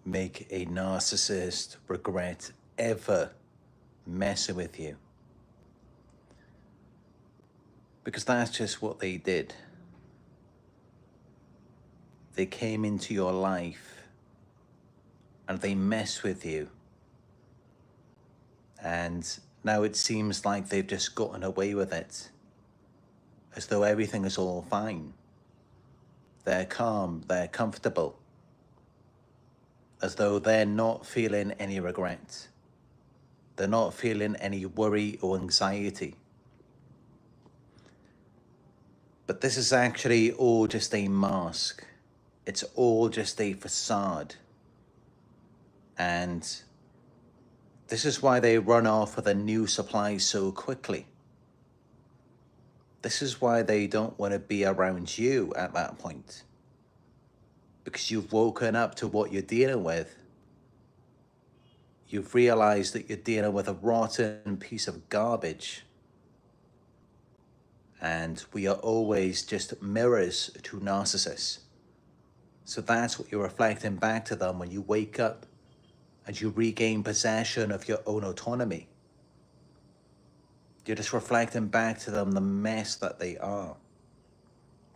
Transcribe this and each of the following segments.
make a narcissist regret ever messing with you. Because that's just what they did. They came into your life and they mess with you. And now it seems like they've just gotten away with it, as though everything is all fine. They're calm, they're comfortable, as though they're not feeling any regret. They're not feeling any worry or anxiety. But this is actually all just a mask. It's all just a facade. And this is why they run off with a new supply so quickly. This is why they don't want to be around you at that point. Because you've woken up to what you're dealing with. You've realized that you're dealing with a rotten piece of garbage. And we are always just mirrors to narcissists. So that's what you're reflecting back to them when you wake up and you regain possession of your own autonomy. You're just reflecting back to them the mess that they are.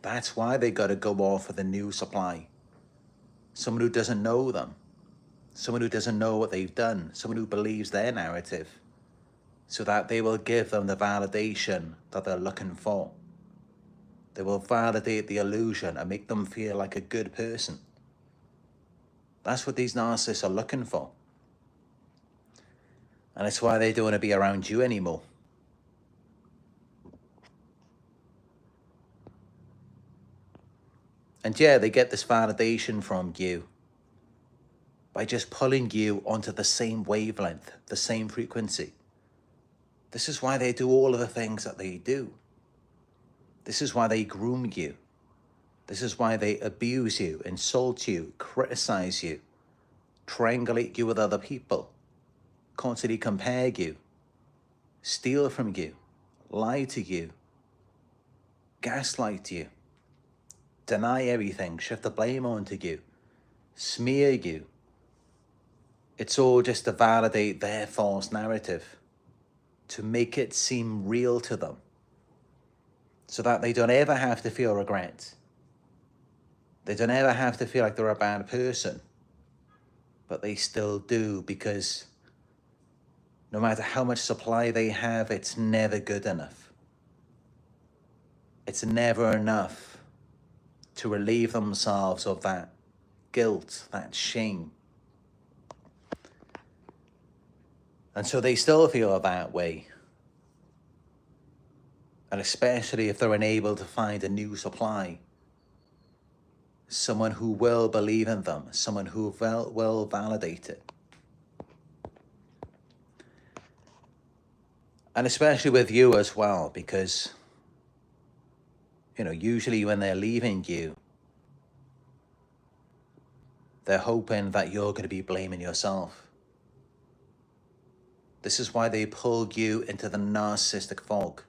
That's why they got to go off with a new supply. Someone who doesn't know them. Someone who doesn't know what they've done. Someone who believes their narrative. So that they will give them the validation that they're looking for. They will validate the illusion and make them feel like a good person. That's what these narcissists are looking for. And it's why they don't want to be around you anymore. And yeah, they get this validation from you by just pulling you onto the same wavelength, the same frequency. This is why they do all of the things that they do. This is why they groom you. This is why they abuse you, insult you, criticize you, triangulate you with other people, constantly compare you, steal from you, lie to you, gaslight you, deny everything, shift the blame onto you, smear you. It's all just to validate their false narrative, to make it seem real to them, so that they don't ever have to feel regret. They don't ever have to feel like they're a bad person, but they still do, because no matter how much supply they have, it's never good enough. It's never enough to relieve themselves of that guilt, that shame. And so they still feel that way. And especially if they're unable to find a new supply, someone who will believe in them, someone who will validate it. And especially with you as well, because, you know, usually when they're leaving you, they're hoping that you're going to be blaming yourself. This is why they pull you into the narcissistic fog,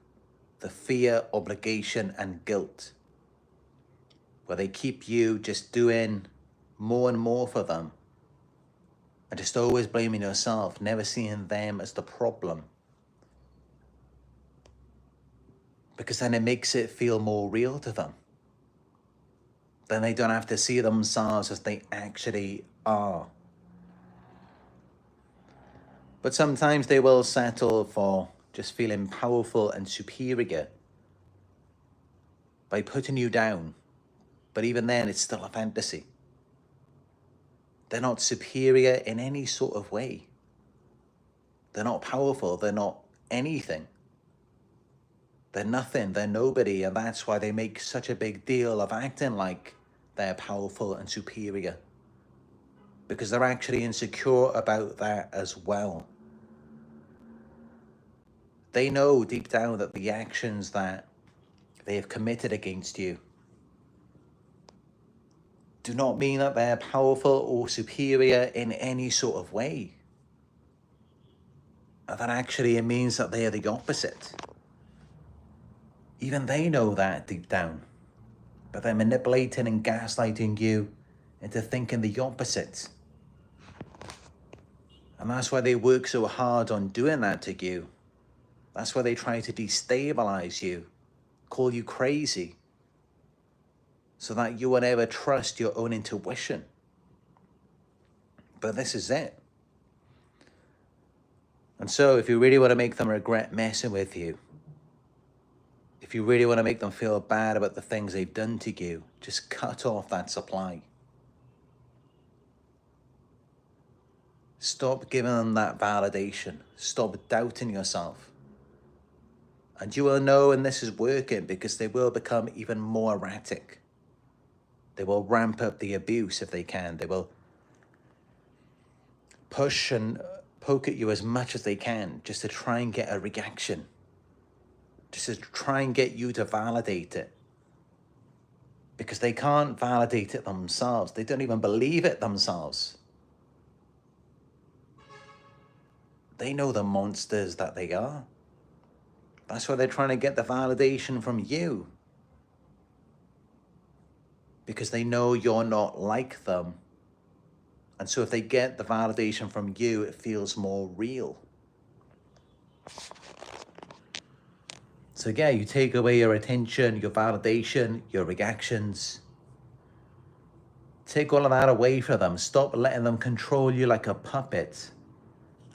the fear, obligation, and guilt, where they keep you just doing more and more for them and just always blaming yourself, never seeing them as the problem. Because then it makes it feel more real to them. Then they don't have to see themselves as they actually are. But sometimes they will settle for just feeling powerful and superior by putting you down. But even then, it's still a fantasy. They're not superior in any sort of way. They're not powerful. They're not anything. They're nothing. They're nobody. And that's why they make such a big deal of acting like they're powerful and superior. Because they're actually insecure about that as well. They know deep down that the actions that they have committed against you do not mean that they're powerful or superior in any sort of way. And that actually it means that they are the opposite. Even they know that deep down. But they're manipulating and gaslighting you into thinking the opposite. And that's why they work so hard on doing that to you. That's why they try to destabilize you, call you crazy, so that you will never trust your own intuition. But this is it. And so if you really want to make them regret messing with you, if you really want to make them feel bad about the things they've done to you, just cut off that supply. Stop giving them that validation. Stop doubting yourself. And you will know when this is working, because they will become even more erratic. They will ramp up the abuse if they can. They will push and poke at you as much as they can, just to try and get a reaction, just to try and get you to validate it. Because they can't validate it themselves. They don't even believe it themselves. They know the monsters that they are. That's why they're trying to get the validation from you. Because they know you're not like them. And so if they get the validation from you, it feels more real. So yeah, you take away your attention, your validation, your reactions. Take all of that away from them. Stop letting them control you like a puppet.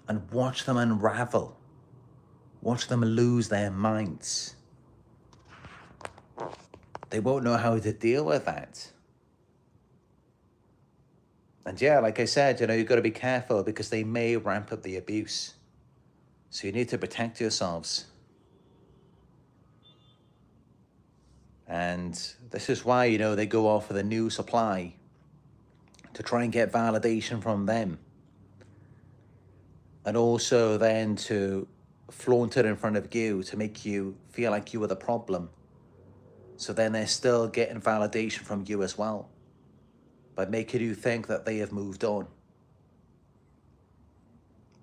And watch them unravel. Watch them lose their minds. They won't know how to deal with that. And yeah, like I said, you've got to be careful, because they may ramp up the abuse. So you need to protect yourselves. And this is why, they go off with a new supply to try and get validation from them. And also then to flaunt it in front of you to make you feel like you were the problem. So then they're still getting validation from you as well, by making you think that they have moved on.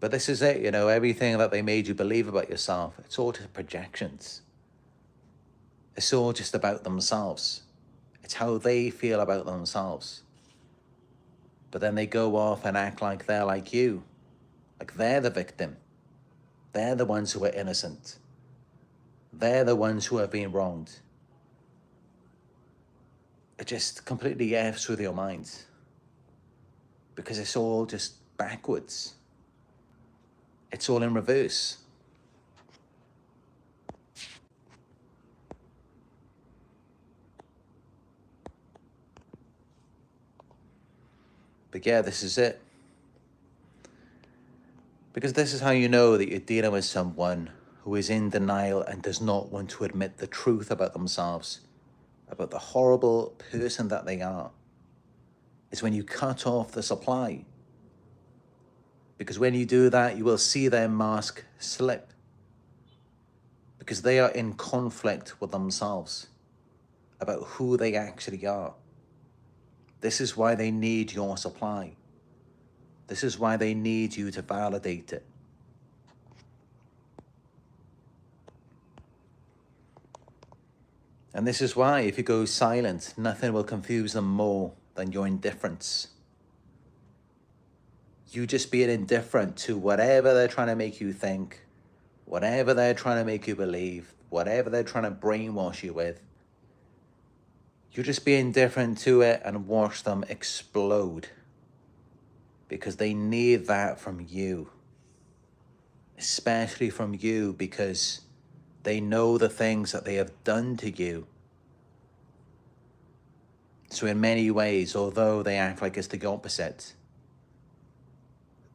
But this is it, everything that they made you believe about yourself, it's all just projections. It's all just about themselves. It's how they feel about themselves. But then they go off and act like they're like you. Like they're the victim. They're the ones who are innocent. They're the ones who have been wronged. It just completely F's with your mind. Because it's all just backwards. It's all in reverse. But yeah, this is it. Because this is how you know that you're dealing with someone who is in denial and does not want to admit the truth about themselves, about the horrible person that they are. It's when you cut off the supply. Because when you do that, you will see their mask slip. Because they are in conflict with themselves about who they actually are. This is why they need your supply. This is why they need you to validate it. And this is why if you go silent, nothing will confuse them more than your indifference. You just being indifferent to whatever they're trying to make you think, whatever they're trying to make you believe, whatever they're trying to brainwash you with. You just be indifferent to it and watch them explode. Because they need that from you. Especially from you, because they know the things that they have done to you. So in many ways, although they act like it's the opposite,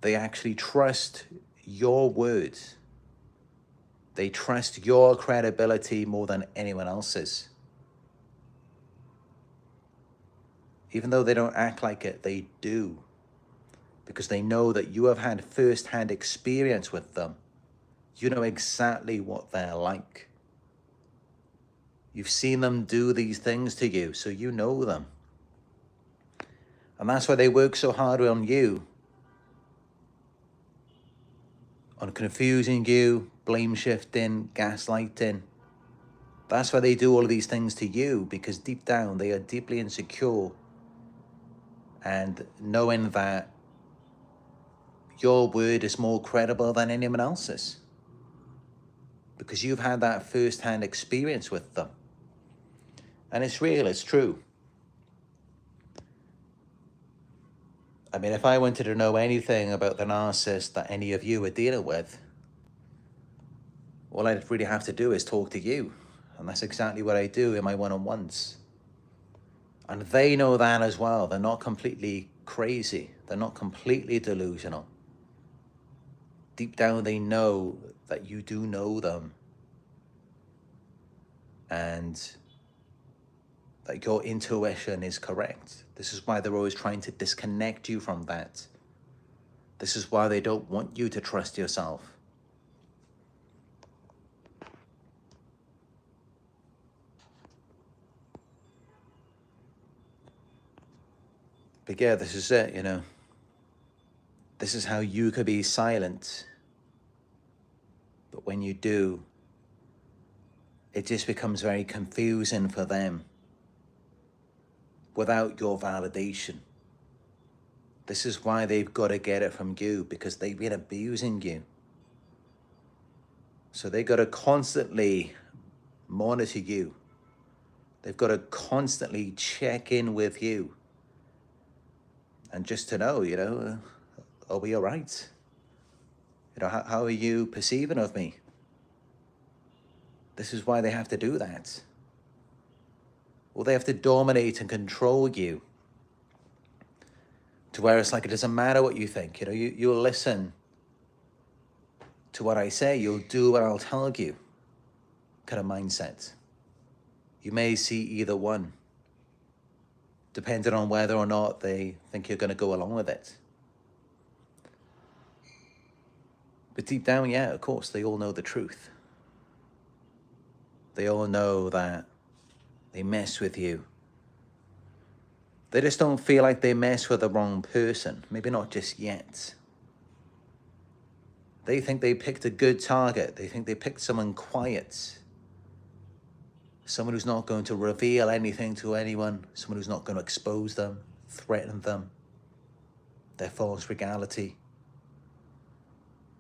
they actually trust your words. They trust your credibility more than anyone else's. Even though they don't act like it, they do. Because they know that you have had first-hand experience with them. You know exactly what they're like. You've seen them do these things to you, so you know them. And that's why they work so hard on you. On confusing you, blame shifting, gaslighting. That's why they do all of these things to you, because deep down they are deeply insecure. And knowing that your word is more credible than anyone else's, because you've had that first-hand experience with them. And it's real, it's true. I mean, if I wanted to know anything about the narcissist that any of you are dealing with, all I'd really have to do is talk to you. And that's exactly what I do in my one-on-ones. And they know that as well. They're not completely crazy. They're not completely delusional. Deep down, they know that you do know them. And that your intuition is correct. This is why they're always trying to disconnect you from that. This is why they don't want you to trust yourself. But yeah, this is it, you know. This is how you could be silent. But when you do, it just becomes very confusing for them without your validation. This is why they've got to get it from you, because they've been abusing you. So they've got to constantly monitor you. They've got to constantly check in with you. And just to know, you know, are we all right? You know, how are you perceiving of me? This is why they have to do that. Well, they have to dominate and control you to where it's like, it doesn't matter what you think. You know, you'll listen to what I say. You'll do what I'll tell you kind of mindset. You may see either one, depending on whether or not they think you're going to go along with it. But deep down, yeah, of course, they all know the truth. They all know that they mess with you. They just don't feel like they mess with the wrong person. Maybe not just yet. They think they picked a good target. They think they picked someone quiet. Someone who's not going to reveal anything to anyone. Someone who's not going to expose them, threaten them, their false regality.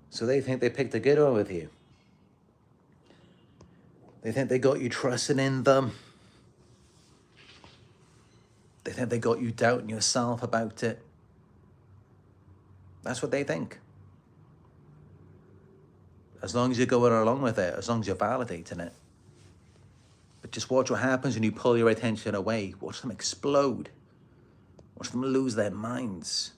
So they think they picked a good one with you. They think they got you trusting in them. They think they got you doubting yourself about it. That's what they think. As long as you're going along with it, as long as you're validating it. But just watch what happens when you pull your attention away. Watch them explode. Watch them lose their minds.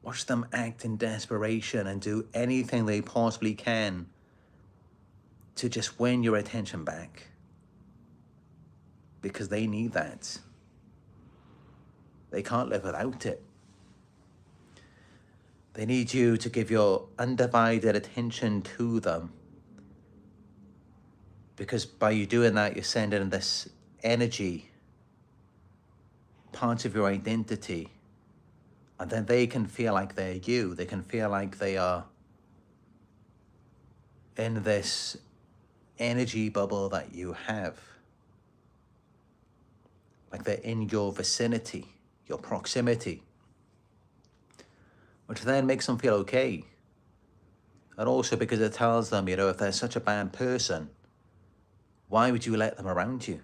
Watch them act in desperation and do anything they possibly can to just win your attention back. Because they need that. They can't live without it. They need you to give your undivided attention to them. Because by you doing that, you're sending this energy, part of your identity, and then they can feel like they're you. They can feel like they are in this energy bubble that you have. Like they're in your vicinity, your proximity, which then makes them feel okay. And also because it tells them, you know, if they're such a bad person, why would you let them around you?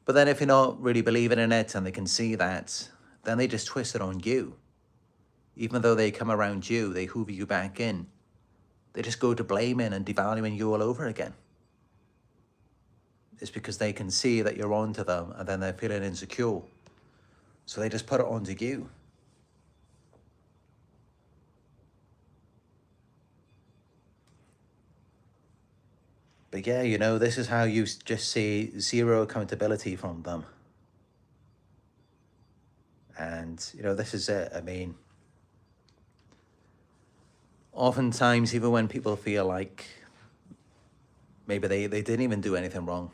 But then if you're not really believing in it and they can see that, then they just twist it on you. Even though they come around you, they hoover you back in. They just go to blaming and devaluing you all over again. It's because they can see that you're onto them and then they're feeling insecure. So they just put it onto you. But yeah, you know, this is how you just see zero accountability from them. And, you know, this is it. I mean, oftentimes, even when people feel like maybe they didn't even do anything wrong,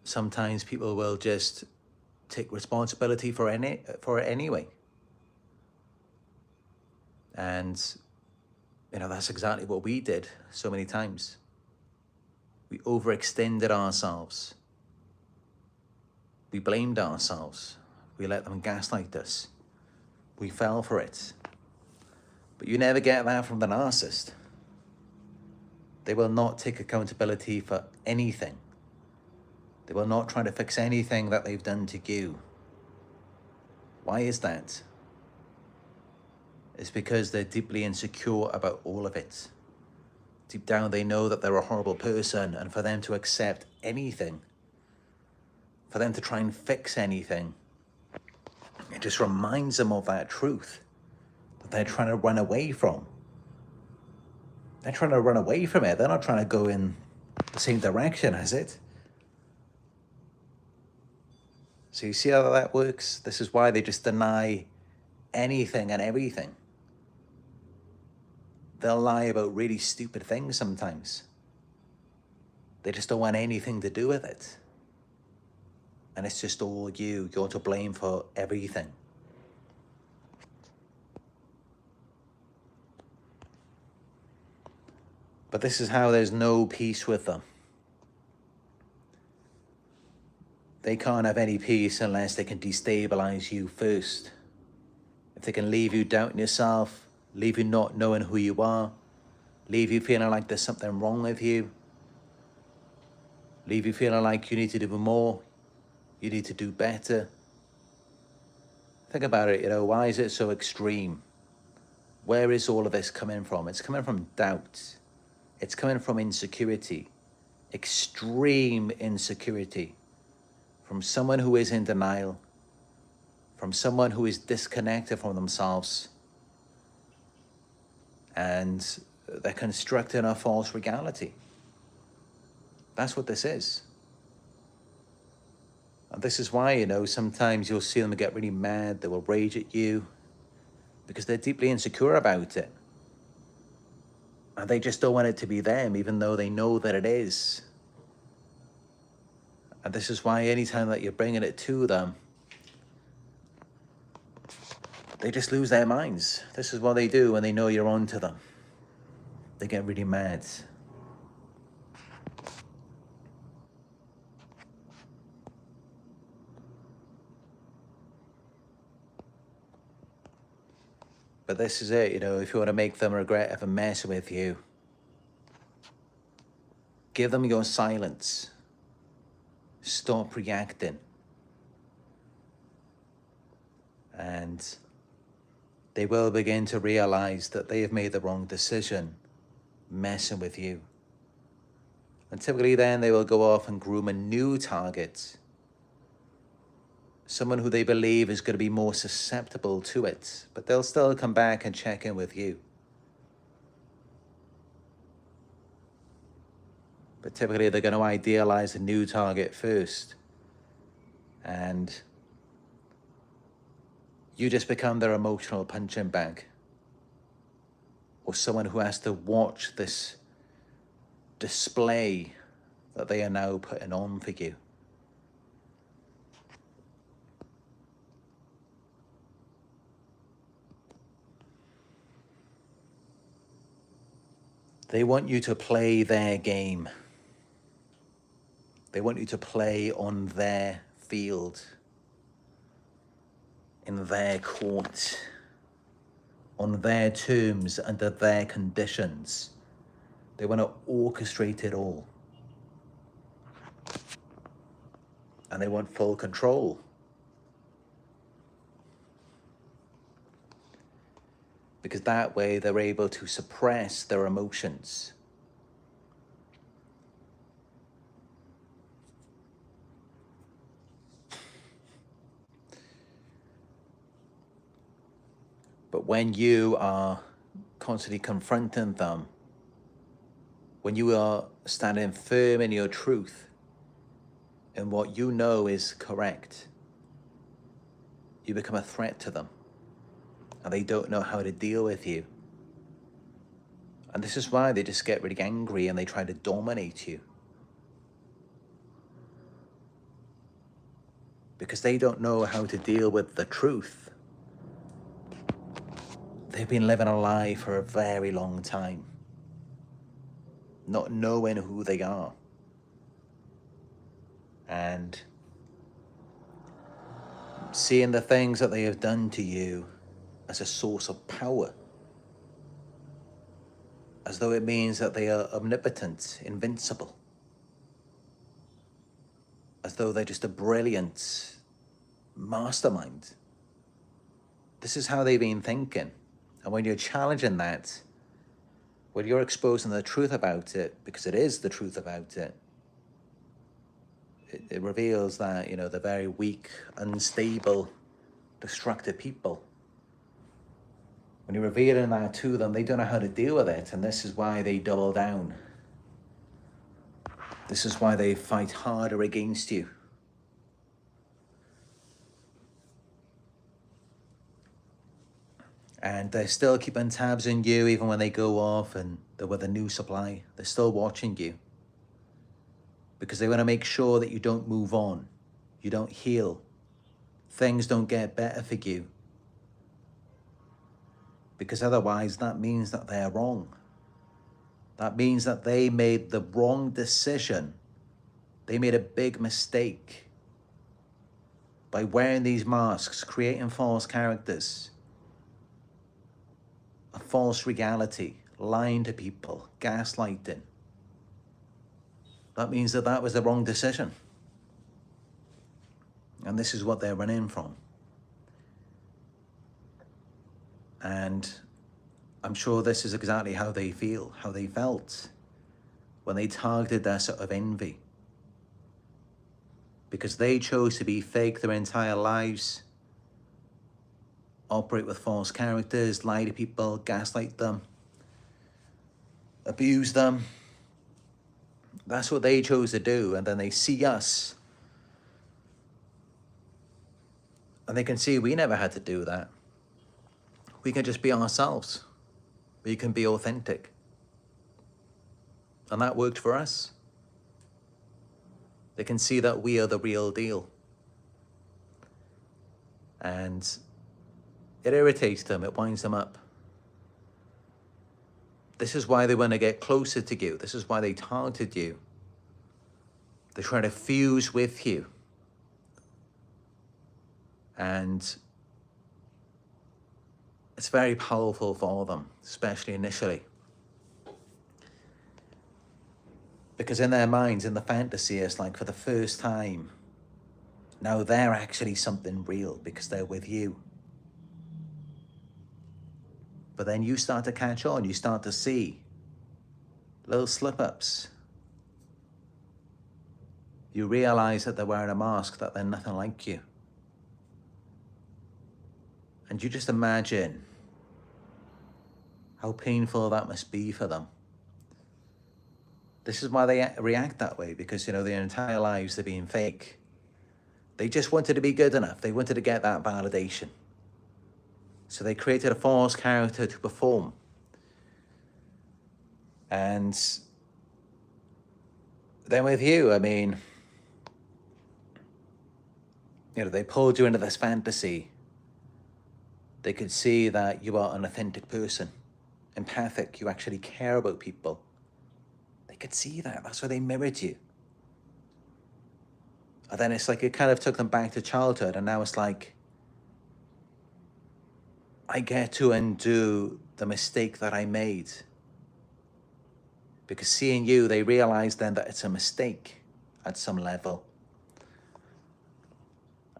sometimes people will just take responsibility for it anyway. And, you know, that's exactly what we did so many times. We overextended ourselves. We blamed ourselves. We let them gaslight us. We fell for it. But you never get that from the narcissist. They will not take accountability for anything. They will not try to fix anything that they've done to you. Why is that? It's because they're deeply insecure about all of it. Deep down, they know that they're a horrible person, and for them to accept anything, for them to try and fix anything, it just reminds them of that truth that they're trying to run away from. They're trying to run away from it. They're not trying to go in the same direction as it. So you see how that works? This is why they just deny anything and everything. They'll lie about really stupid things sometimes. They just don't want anything to do with it. And it's just all you. You're to blame for everything. But this is how there's no peace with them. They can't have any peace unless they can destabilize you first. If they can leave you doubting yourself, leave you not knowing who you are, leave you feeling like there's something wrong with you, leave you feeling like you need to do more, you need to do better. Think about it, why is it so extreme? Where is all of this coming from? It's coming from doubt. It's coming from insecurity, extreme insecurity, from someone who is in denial, from someone who is disconnected from themselves, and they're constructing a false reality. That's what this is. And this is why, sometimes you'll see them get really mad, they will rage at you, because they're deeply insecure about it. And they just don't want it to be them, even though they know that it is. And this is why anytime that you're bringing it to them, they just lose their minds. This is what they do when they know you're on to them. They get really mad. But this is it, if you want to make them regret ever messing with you, give them your silence. Stop reacting. And they will begin to realize that they have made the wrong decision messing with you. And typically then they will go off and groom a new target. Someone who they believe is going to be more susceptible to it, but they'll still come back and check in with you. But typically they're going to idealize a new target first. And you just become their emotional punching bag. Or someone who has to watch this display that they are now putting on for you. They want you to play their game. They want you to play on their field, in their court, on their terms, under their conditions. They want to orchestrate it all. And they want full control. Because that way they're able to suppress their emotions. But when you are constantly confronting them, when you are standing firm in your truth, in what you know is correct, you become a threat to them. And they don't know how to deal with you. And this is why they just get really angry and they try to dominate you. Because they don't know how to deal with the truth. They've been living a lie for a very long time, not knowing who they are. And seeing the things that they have done to you as a source of power, as though it means that they are omnipotent, invincible, as though they're just a brilliant mastermind. This is how they've been thinking. And when you're challenging that, when you're exposing the truth about it, because it is the truth about it, it reveals that, you know, they're very weak, unstable, destructive people. When you're revealing that to them, they don't know how to deal with it. And this is why they double down. This is why they fight harder against you. And they're still keeping tabs on you even when they go off and they're with a new supply. They're still watching you. Because they want to make sure that you don't move on. You don't heal. Things don't get better for you. Because otherwise that means that they're wrong. That means that they made the wrong decision. They made a big mistake by wearing these masks, creating false characters, a false reality, lying to people, gaslighting. That means that that was the wrong decision. And this is what they're running from. And I'm sure this is exactly how they feel, how they felt when they targeted their sort of envy. Because they chose to be fake their entire lives, operate with false characters, lie to people, gaslight them, abuse them. That's what they chose to do. And then they see us and they can see we never had to do that. We can just be ourselves. We can be authentic. And that worked for us. They can see that we are the real deal. And it irritates them, it winds them up. This is why they want to get closer to you. This is why they targeted you. They try to fuse with you. And it's very powerful for them, especially initially. Because in their minds, in the fantasy, it's like for the first time, now they're actually something real because they're with you. But then you start to catch on, you start to see little slip-ups. You realize that they're wearing a mask, that they're nothing like you. And you just imagine how painful that must be for them. This is why they react that way, because, you know, their entire lives they're being fake. They just wanted to be good enough. They wanted to get that validation. So they created a false character to perform. And then with you, I mean, you know, they pulled you into this fantasy. They could see that you are an authentic person, empathic, you actually care about people. They could see that. That's why they mirrored you. And then it's like it kind of took them back to childhood, and now it's like, I get to undo the mistake that I made. Because seeing you, they realize then that it's a mistake at some level.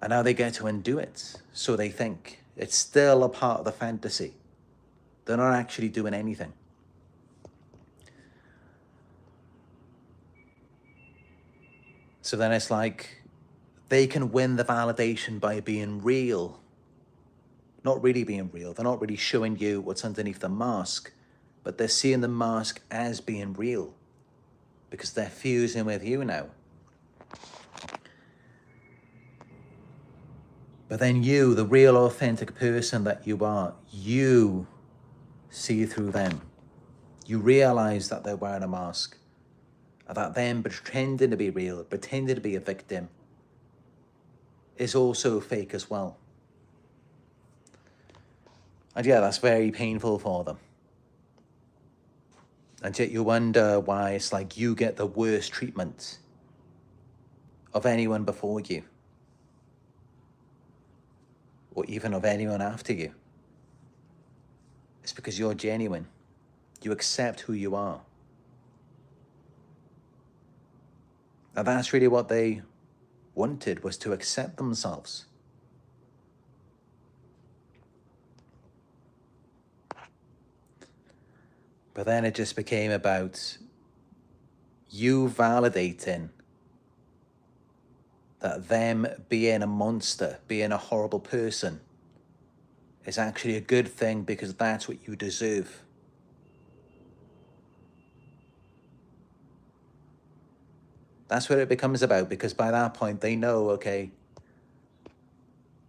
And now they get to undo it. So they think it's still a part of the fantasy. They're not actually doing anything. So then it's like they can win the validation by being real. Not really being real. They're not really showing you what's underneath the mask, but they're seeing the mask as being real because they're fusing with you now. But then you, the real authentic person that you are, you see through them. You realize that they're wearing a mask, that them pretending to be real, pretending to be a victim is also fake as well. And yeah, that's very painful for them. And yet you wonder why it's like you get the worst treatment of anyone before you. or even of anyone after you. It's because you're genuine. You accept who you are. Now that's really what they wanted, was to accept themselves. But then it just became about you validating that them being a monster, being a horrible person, is actually a good thing because that's what you deserve. That's what it becomes about, because by that point they know, okay,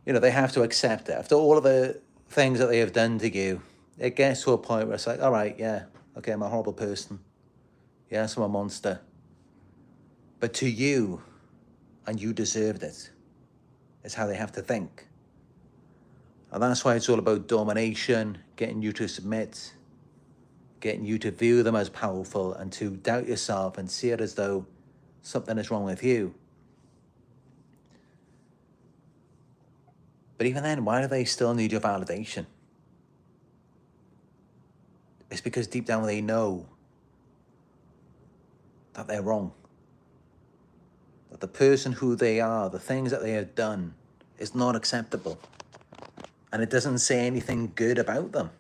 they have to accept it. After all of the things that they have done to you, it gets to a point where it's like, all right, yeah, okay, I'm a horrible person. Yes, I'm a monster. But to you, and you deserved it, is how they have to think. And that's why it's all about domination, getting you to submit, getting you to view them as powerful and to doubt yourself and see it as though something is wrong with you. But even then, why do they still need your validation? It's because deep down they know that they're wrong. That the person who they are, the things that they have done, is not acceptable. And it doesn't say anything good about them.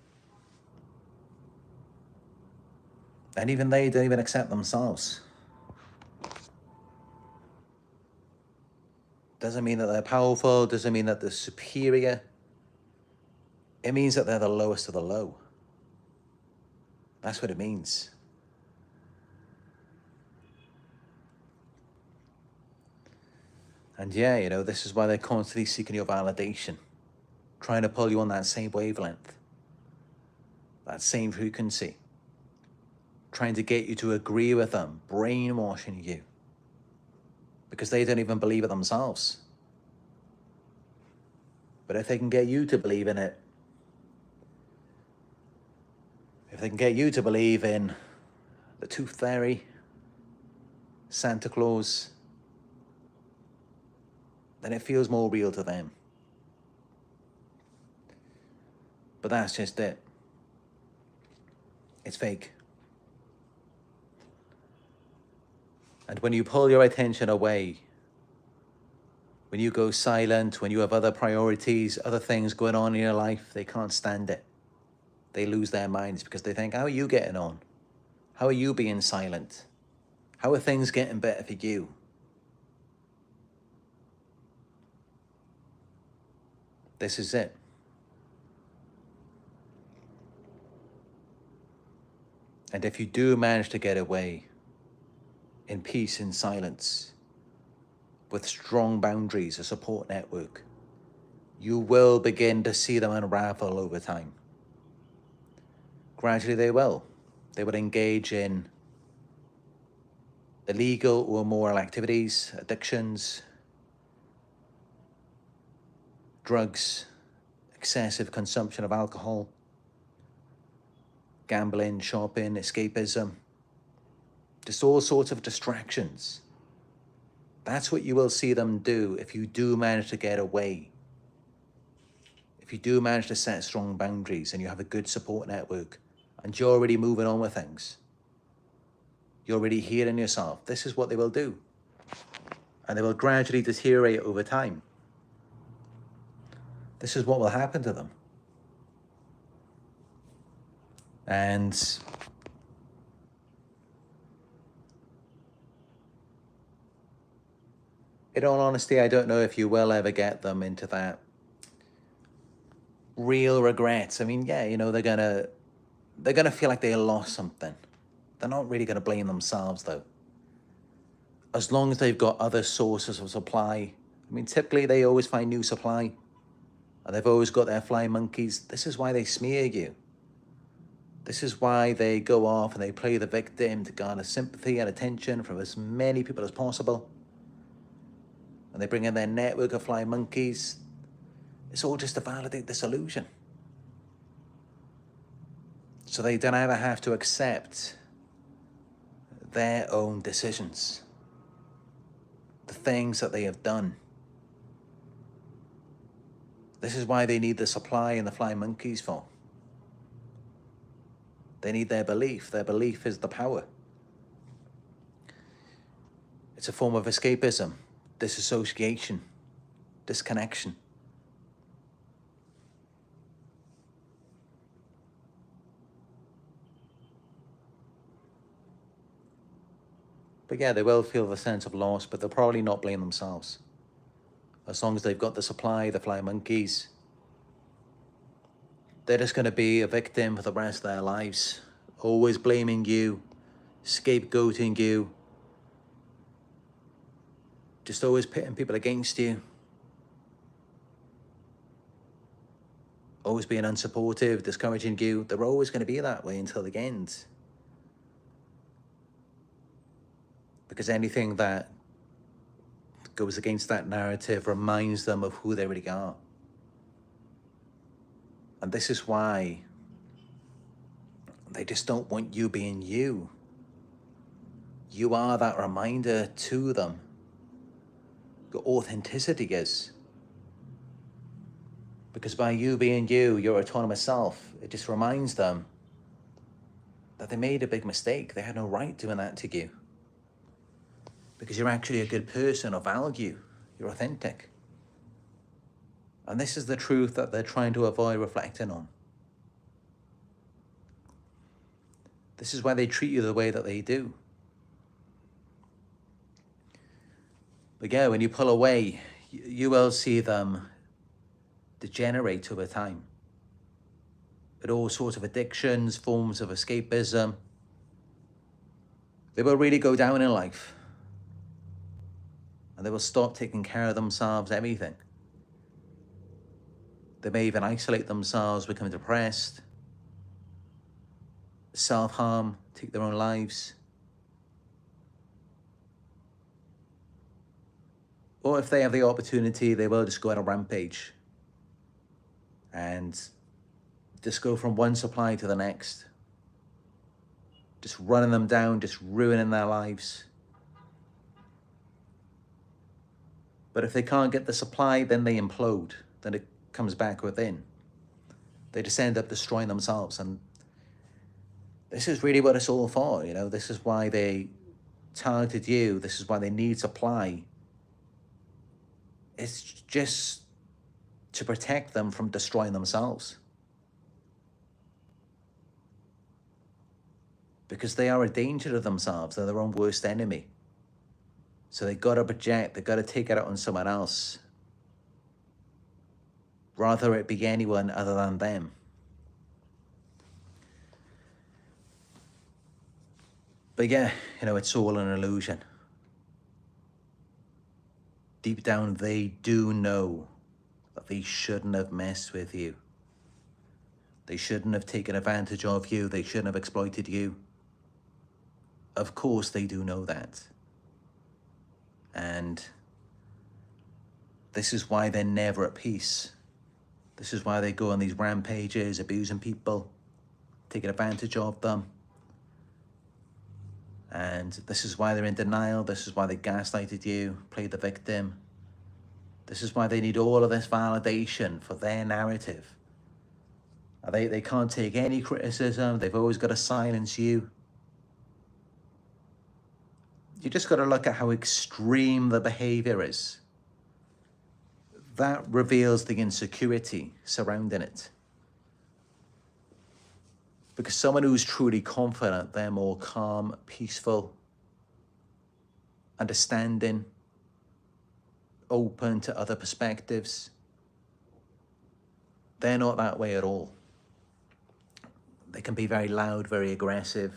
And even they don't even accept themselves. Doesn't mean that they're powerful, doesn't mean that they're superior. It means that they're the lowest of the low. That's what it means. And yeah, this is why they're constantly seeking your validation, trying to pull you on that same wavelength, that same frequency, trying to get you to agree with them, brainwashing you, because they don't even believe it themselves. But if they can get you to believe in it, if they can get you to believe in the Tooth Fairy, Santa Claus, then it feels more real to them. But that's just it. It's fake. And when you pull your attention away, when you go silent, when you have other priorities, other things going on in your life, they can't stand it. They lose their minds because they think, how are you getting on? How are you being silent? How are things getting better for you? This is it. And if you do manage to get away in peace and silence, with strong boundaries, a support network, you will begin to see them unravel over time. Gradually they will. They will engage in illegal or immoral activities, addictions, drugs, excessive consumption of alcohol, gambling, shopping, escapism, just all sorts of distractions. That's what you will see them do if you do manage to get away. If you do manage to set strong boundaries and you have a good support network and you're already moving on with things, you're already healing yourself, this is what they will do. And they will gradually deteriorate over time. This is what will happen to them. And in all honesty, I don't know if you will ever get them into that real regrets. I mean, yeah, they're gonna feel like they lost something. They're not really gonna blame themselves though. As long as they've got other sources of supply. I mean, typically they always find new supply, and they've always got their flying monkeys. This is why they smear you. This is why they go off and they play the victim to garner sympathy and attention from as many people as possible. And they bring in their network of flying monkeys. It's all just to validate this illusion. So they don't ever have to accept their own decisions, the things that they have done, the This is why they need the supply and the flying monkeys for. They need their belief. Their belief is the power. It's a form of escapism, disassociation, disconnection. But yeah, they will feel the sense of loss, but they'll probably not blame themselves. As long as they've got the supply, the flying monkeys, they're just going to be a victim for the rest of their lives. Always blaming you, scapegoating you, just always pitting people against you. Always being unsupportive, discouraging you. They're always going to be that way until the end. Because anything that goes against that narrative reminds them of who they really are. And this is why they just don't want you being you. You are that reminder to them. Your authenticity is. Because by you being you, your autonomous self, it just reminds them that they made a big mistake. They had no right doing that to you. Because you're actually a good person of value. You're authentic. And this is the truth that they're trying to avoid reflecting on. This is why they treat you the way that they do. But yeah, when you pull away, you will see them degenerate over time. With all sorts of addictions, forms of escapism. They will really go down in life. And they will stop taking care of themselves, everything. They may even isolate themselves, become depressed, self-harm, take their own lives. Or if they have the opportunity, they will just go on a rampage and just go from one supply to the next. Just running them down, just ruining their lives. But if they can't get the supply, then they implode. Then it comes back within. They just end up destroying themselves. And this is really what it's all for, you know. This is why they targeted you. This is why they need supply. It's just to protect them from destroying themselves. Because they are a danger to themselves. They're their own worst enemy. So they got to project, they got to take it out on someone else. Rather it be anyone other than them. But yeah, you know, it's all an illusion. Deep down, they do know that they shouldn't have messed with you. They shouldn't have taken advantage of you. They shouldn't have exploited you. Of course they do know that. And this is why they're never at peace. This is why they go on these rampages, abusing people, taking advantage of them. And this is why they're in denial. This is why they gaslighted you, played the victim. This is why they need all of this validation for their narrative. They can't take any criticism. They've always got to silence you. You just got to look at how extreme the behavior is. That reveals the insecurity surrounding it. Because someone who's truly confident, they're more calm, peaceful, understanding, open to other perspectives. They're not that way at all. They can be very loud, very aggressive,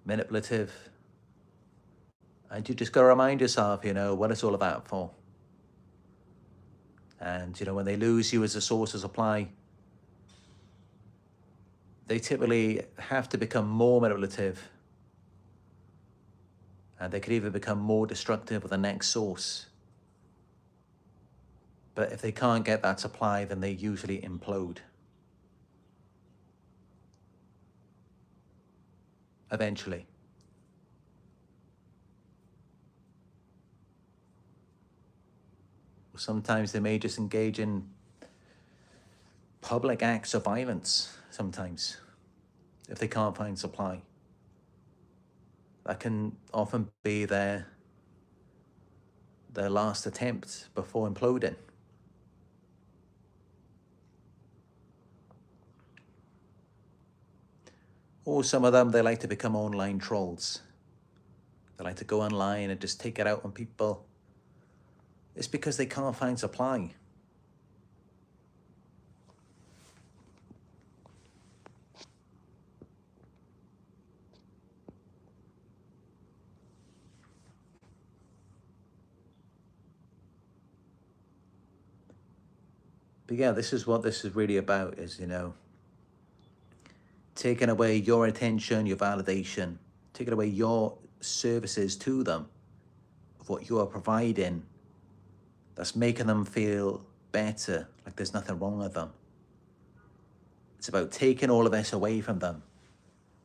manipulative. And you just got to remind yourself, you know, what it's all about for. And, you know, when they lose you as a source of supply, they typically have to become more manipulative. And they could even become more destructive with the next source. But if they can't get that supply, then they usually implode. Eventually. Sometimes they may just engage in public acts of violence sometimes if they can't find supply. That can often be their last attempt before imploding. Or some of them, they like to become online trolls. They like to go online and just take it out on people. It's because they can't find supply. But yeah, this is what this is really about, is, taking away your attention, your validation, taking away your services to them, of what you are providing, that's making them feel better, like there's nothing wrong with them. It's about taking all of this away from them.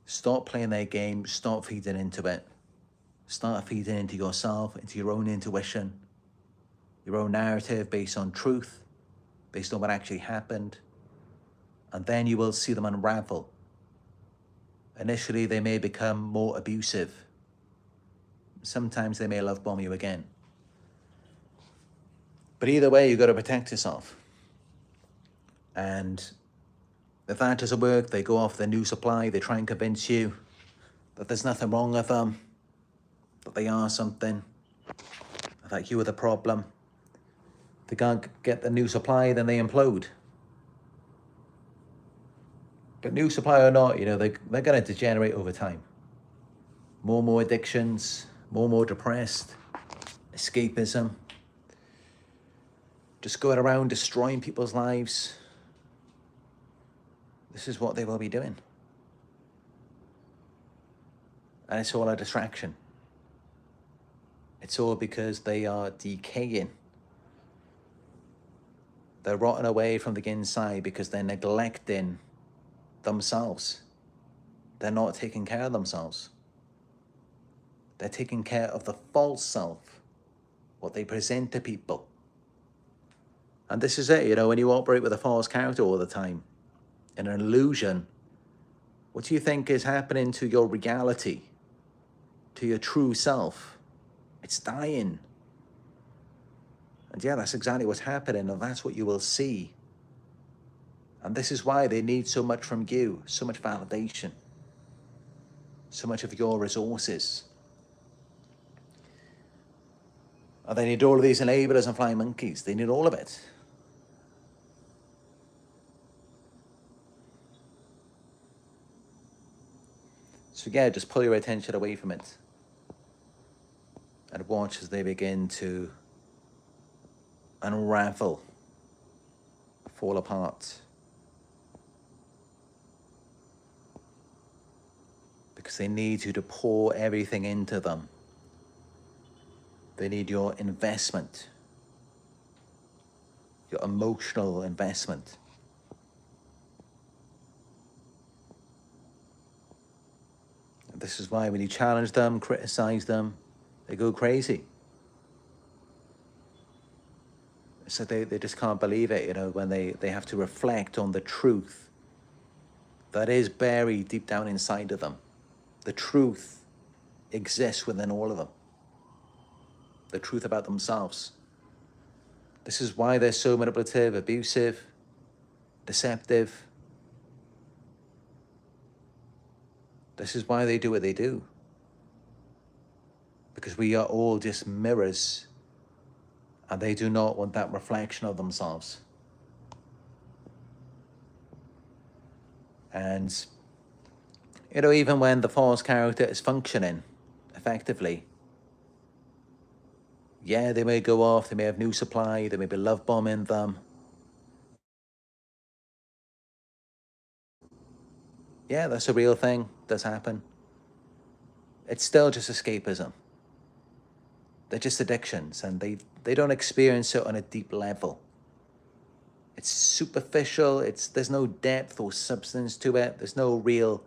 Stop playing their game, stop feeding into it. Start feeding into yourself, into your own intuition, your own narrative based on truth, based on what actually happened. And then you will see them unravel. Initially, they may become more abusive. Sometimes they may love bomb you again. But either way, you've got to protect yourself. And if that doesn't work, they go off their new supply. They try and convince you that there's nothing wrong with them, that they are something, that you are the problem. If they can't get the new supply, then they implode. But new supply or not, they're going to degenerate over time. More and more addictions, more and more depressed, escapism, just going around destroying people's lives. This is what they will be doing. And it's all a distraction. It's all because they are decaying. They're rotting away from the inside because they're neglecting themselves. They're not taking care of themselves. They're taking care of the false self, what they present to people. And this is it, when you operate with a false character all the time, in an illusion, what do you think is happening to your reality, to your true self? It's dying. And yeah, that's exactly what's happening, and that's what you will see. And this is why they need so much from you, so much validation, so much of your resources. And they need all of these enablers and flying monkeys. They need all of it. So yeah, just pull your attention away from it and watch as they begin to unravel, fall apart. Because they need you to pour everything into them. They need your investment, your emotional investment. And this is why when you challenge them, criticize them, they go crazy. So they just can't believe it, when they have to reflect on the truth that is buried deep down inside of them. The truth exists within all of them. The truth about themselves. This is why they're so manipulative, abusive, deceptive. This is why they do what they do. Because we are all just mirrors, and they do not want that reflection of themselves. And, even when the false character is functioning effectively, yeah, they may go off, they may have new supply, they may be love bombing them. Yeah, that's a real thing, does happen. It's still just escapism. They're just addictions, and they don't experience it on a deep level. It's superficial, there's no depth or substance to it, there's no real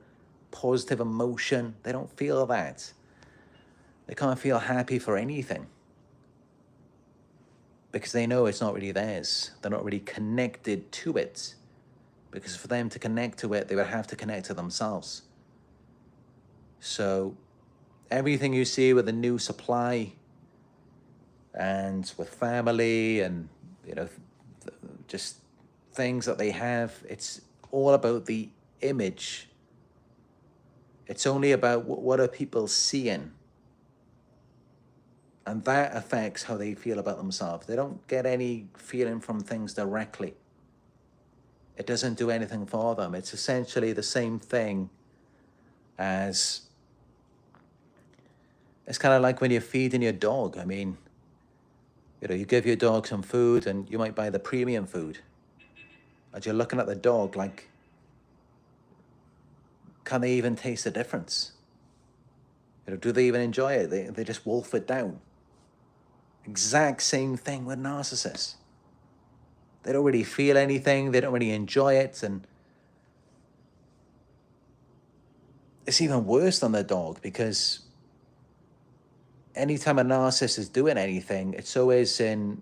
positive emotion. They don't feel that. They can't feel happy for anything. because they know it's not really theirs. They're not really connected to it. Because for them to connect to it, they would have to connect to themselves. So everything you see with the new supply and with family and, just things that they have, it's all about the image. It's only about what are people seeing. And that affects how they feel about themselves. They don't get any feeling from things directly. It doesn't do anything for them. It's essentially the same thing as, it's kind of like when you're feeding your dog. I mean, you give your dog some food and you might buy the premium food. And you're looking at the dog like, can they even taste the difference? Do they even enjoy it? They just wolf it down. Exact same thing with narcissists. They don't really feel anything. They don't really enjoy it. And it's even worse than the dog, because anytime a narcissist is doing anything, it's always in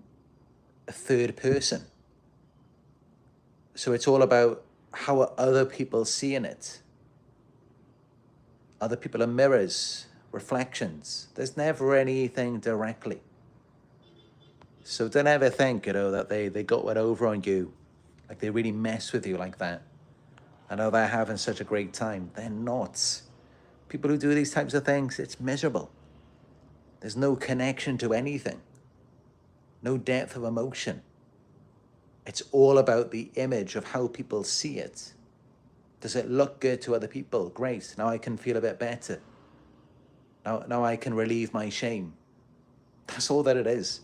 a third person. So it's all about how are other people seeing it. Other people are mirrors, reflections. There's never anything directly. So don't ever think, that they got one over on you, like they really mess with you like that. I know they're having such a great time. They're not. People who do these types of things, it's miserable. There's no connection to anything. No depth of emotion. It's all about the image of how people see it. Does it look good to other people? Great. Now I can feel a bit better. Now I can relieve my shame. That's all that it is.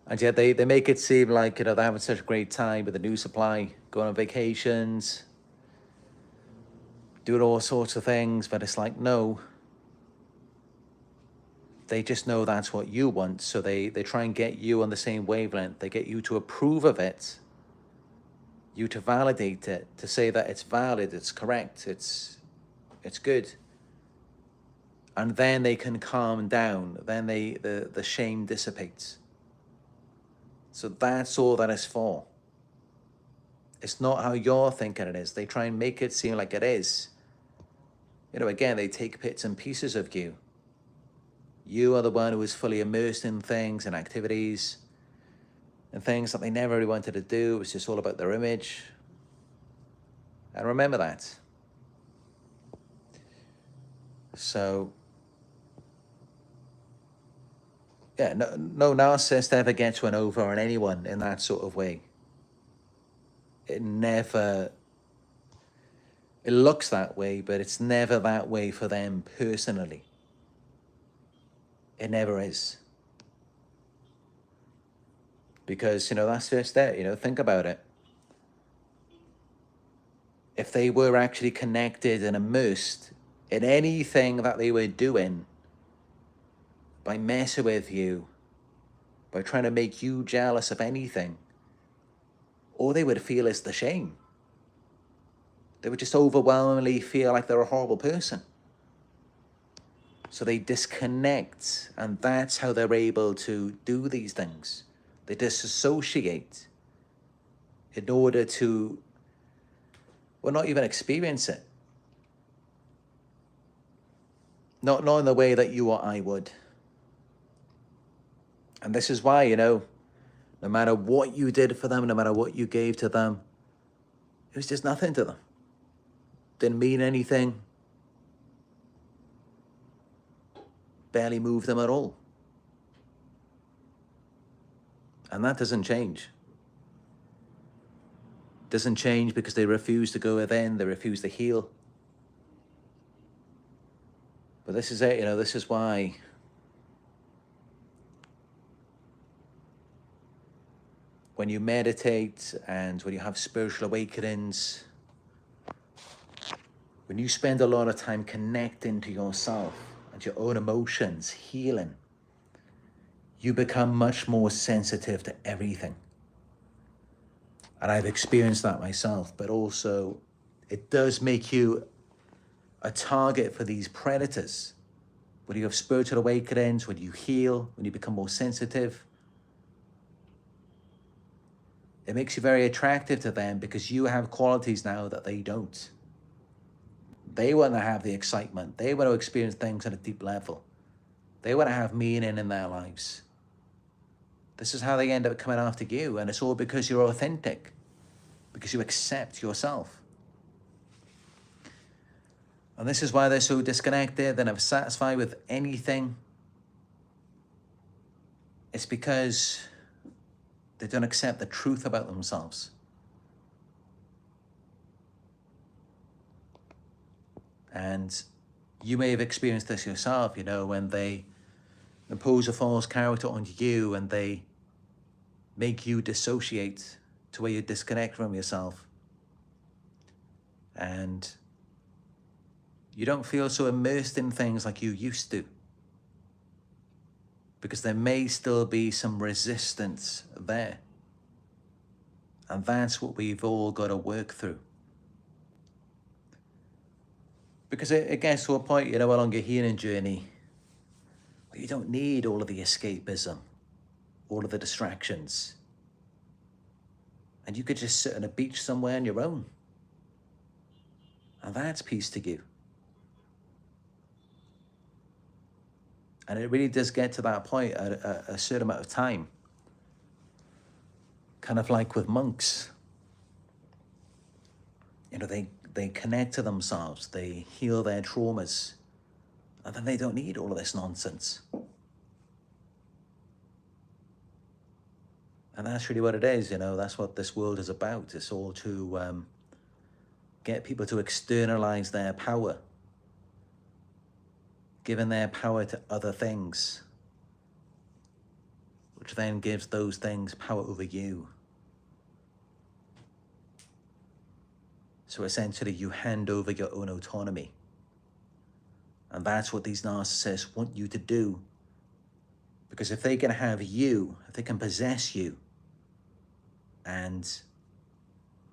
And yet they make it seem like, they're having such a great time with the new supply, going on vacations, doing all sorts of things, but it's like, no. They just know that's what you want, so they try and get you on the same wavelength. They get you to approve of it, you to validate it, to say that it's valid, it's correct, it's good. And then they can calm down, then the shame dissipates. So that's all that it's for. It's not how you're thinking it is. They try and make it seem like it is. Again, they take bits and pieces of you. You are the one who is fully immersed in things and activities and things that they never really wanted to do. It's just all about their image. And remember that. So, yeah, no narcissist ever gets one over on anyone in that sort of way. It looks that way, but it's never that way for them personally. It never is. Because, that's just it. Think about it. If they were actually connected and immersed in anything that they were doing, by messing with you, by trying to make you jealous of anything, all they would feel is the shame. They would just overwhelmingly feel like they're a horrible person. So they disconnect, and that's how they're able to do these things. They disassociate in order to, not even experience it. Not in the way that you or I would. And this is why, no matter what you did for them, no matter what you gave to them, it was just nothing to them. Didn't mean anything. Barely moved them at all. And that doesn't change. Doesn't change because they refuse to go within, they refuse to heal. But this is it, this is why when you meditate and when you have spiritual awakenings, when you spend a lot of time connecting to yourself and your own emotions, healing, you become much more sensitive to everything. And I've experienced that myself, but also it does make you a target for these predators. when you have spiritual awakenings, when you heal, when you become more sensitive, it makes you very attractive to them because you have qualities now that they don't. They want to have the excitement. They want to experience things at a deep level. They want to have meaning in their lives. This is how they end up coming after you, and it's all because you're authentic, because you accept yourself. And this is why they're so disconnected. They're never satisfied with anything. It's because they don't accept the truth about themselves. And you may have experienced this yourself, when they impose a false character onto you and they make you dissociate to where you disconnect from yourself. And you don't feel so immersed in things like you used to, because there may still be some resistance there. And that's what we've all got to work through. Because it gets to a point, along your healing journey, where you don't need all of the escapism, all of the distractions. And you could just sit on a beach somewhere on your own. And that's peace to you. And it really does get to that point at a certain amount of time. Kind of like with monks. They connect to themselves, they heal their traumas, and then they don't need all of this nonsense. And that's really what it is, that's what this world is about. It's all to get people to externalize their power, giving their power to other things, which then gives those things power over you. So essentially you hand over your own autonomy. And that's what these narcissists want you to do. Because if they can have you, if they can possess you and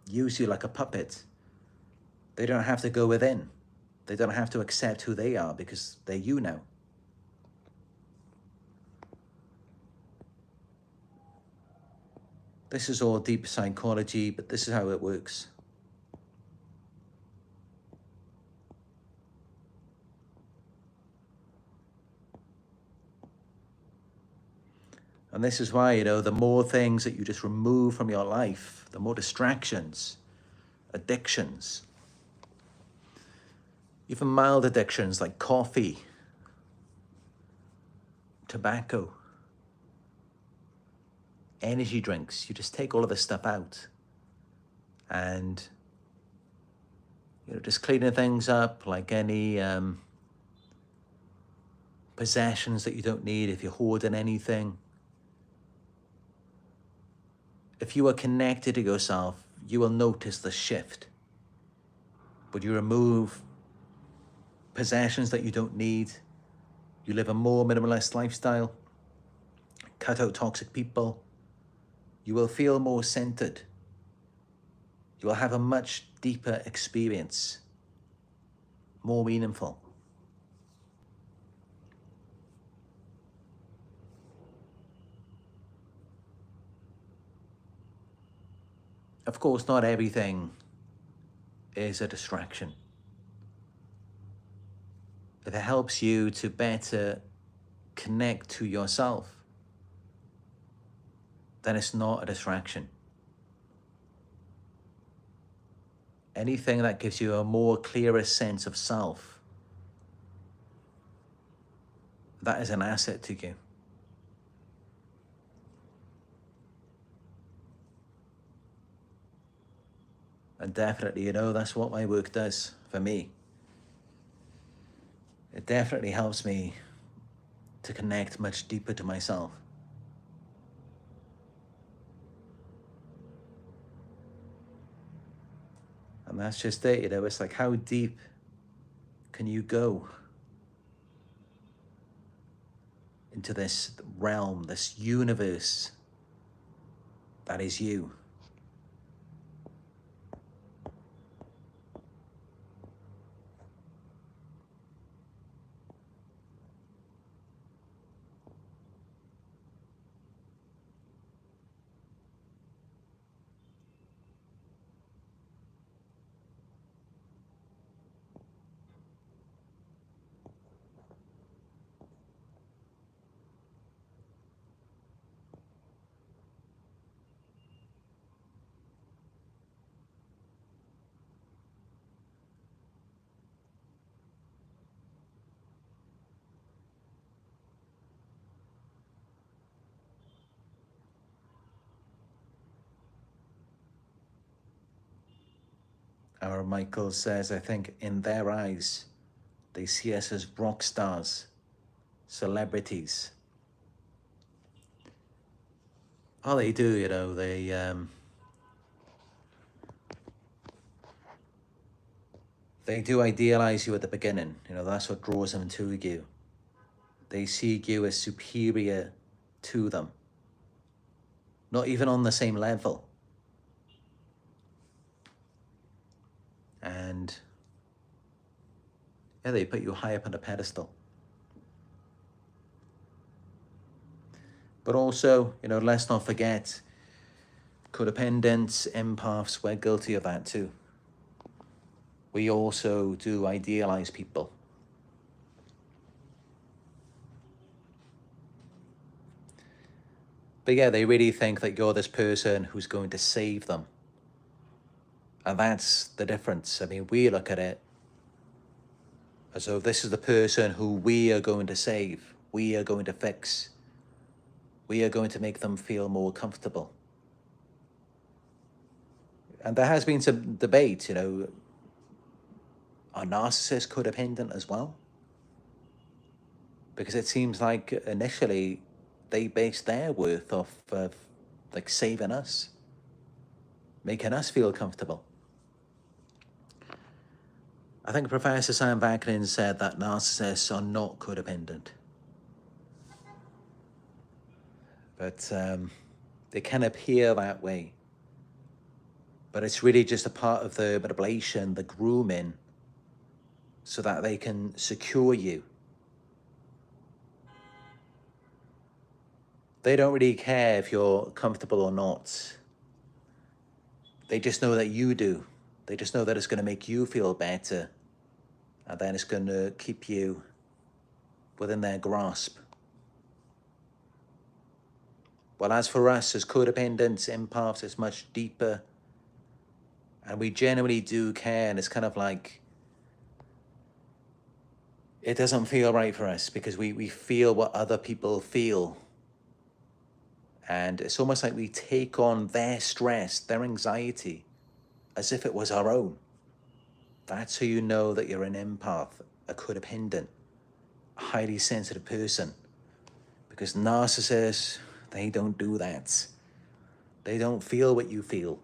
use you like a puppet, they don't have to go within. They don't have to accept who they are because they're you now. This is all deep psychology, but this is how it works. And this is why, the more things that you just remove from your life, the more distractions, addictions, even mild addictions like coffee, tobacco, energy drinks, you just take all of this stuff out and, just cleaning things up, like any possessions that you don't need, if you're hoarding anything. If you are connected to yourself, you will notice the shift. But you remove possessions that you don't need. You live a more minimalist lifestyle. Cut out toxic people. You will feel more centered. You will have a much deeper experience. More meaningful. Of course, not everything is a distraction. If it helps you to better connect to yourself, then it's not a distraction. Anything that gives you a more clearer sense of self, that is an asset to you. And definitely, that's what my work does for me. It definitely helps me to connect much deeper to myself. And that's just it, it's like, how deep can you go into this realm, this universe that is you? Our Michael says, I think in their eyes, they see us as rock stars, celebrities. Oh, they do, you know, they do idealize you at the beginning. You know, that's what draws them to you. They see you as superior to them. Not even on the same level. And yeah, they put you high up on a pedestal. But also, you know, let's not forget, codependents, empaths, we're guilty of that too. We also do idealize people. But yeah, they really think that you're this person who's going to save them. And that's the difference. I mean, we look at it as though this is the person who we are going to save, we are going to fix, we are going to make them feel more comfortable. And there has been some debate, you know, are narcissists codependent as well? Because it seems like initially they base their worth off of like saving us, making us feel comfortable. I think Professor Sam Vaknin said that narcissists are not codependent. But they can appear that way. But it's really just a part of the manipulation, the grooming, so that they can secure you. They don't really care if you're comfortable or not. They just know that you do. They just know that it's going to make you feel better. And then it's going to keep you within their grasp. Well, as for us as codependents, empaths, it's much deeper. And we genuinely do care. And it's kind of like, it doesn't feel right for us because we feel what other people feel. And it's almost like we take on their stress, their anxiety, as if it was our own. That's how you know that you're an empath, a codependent, a highly sensitive person. Because narcissists, they don't do that. They don't feel what you feel.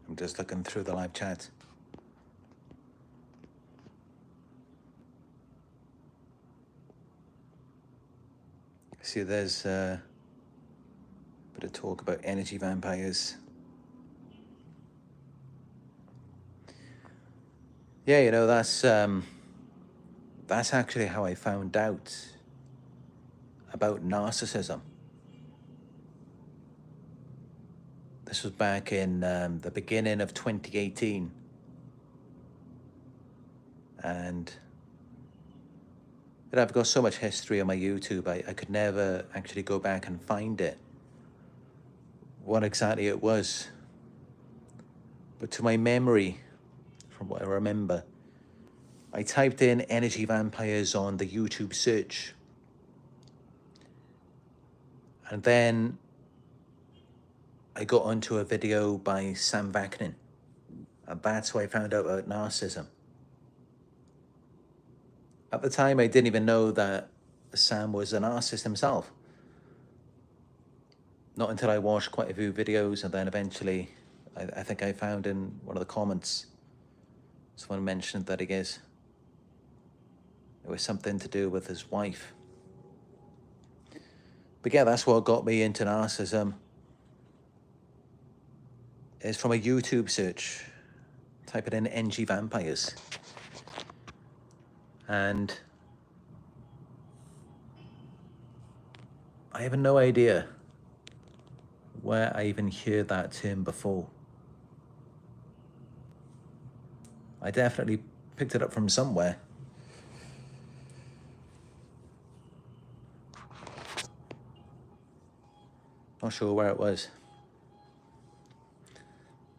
I'm just looking through the live chat. See, there's a bit of talk about energy vampires. Yeah, you know, that's actually how I found out about narcissism. This was back in the beginning of 2018. And I've got so much history on my YouTube, I could never actually go back and find it, what exactly it was. But to my memory, from what I remember, I typed in energy vampires on the YouTube search. And then I got onto a video by Sam Vaknin. And that's how I found out about narcissism. At the time, I didn't even know that Sam was a narcissist himself. Not until I watched quite a few videos, and then eventually, I think I found in one of the comments, someone mentioned that it was something to do with his wife. But yeah, that's what got me into narcissism. It's from a YouTube search. Type it in NG vampires. And I have no idea where I even heard that term before. I definitely picked it up from somewhere. Not sure where it was.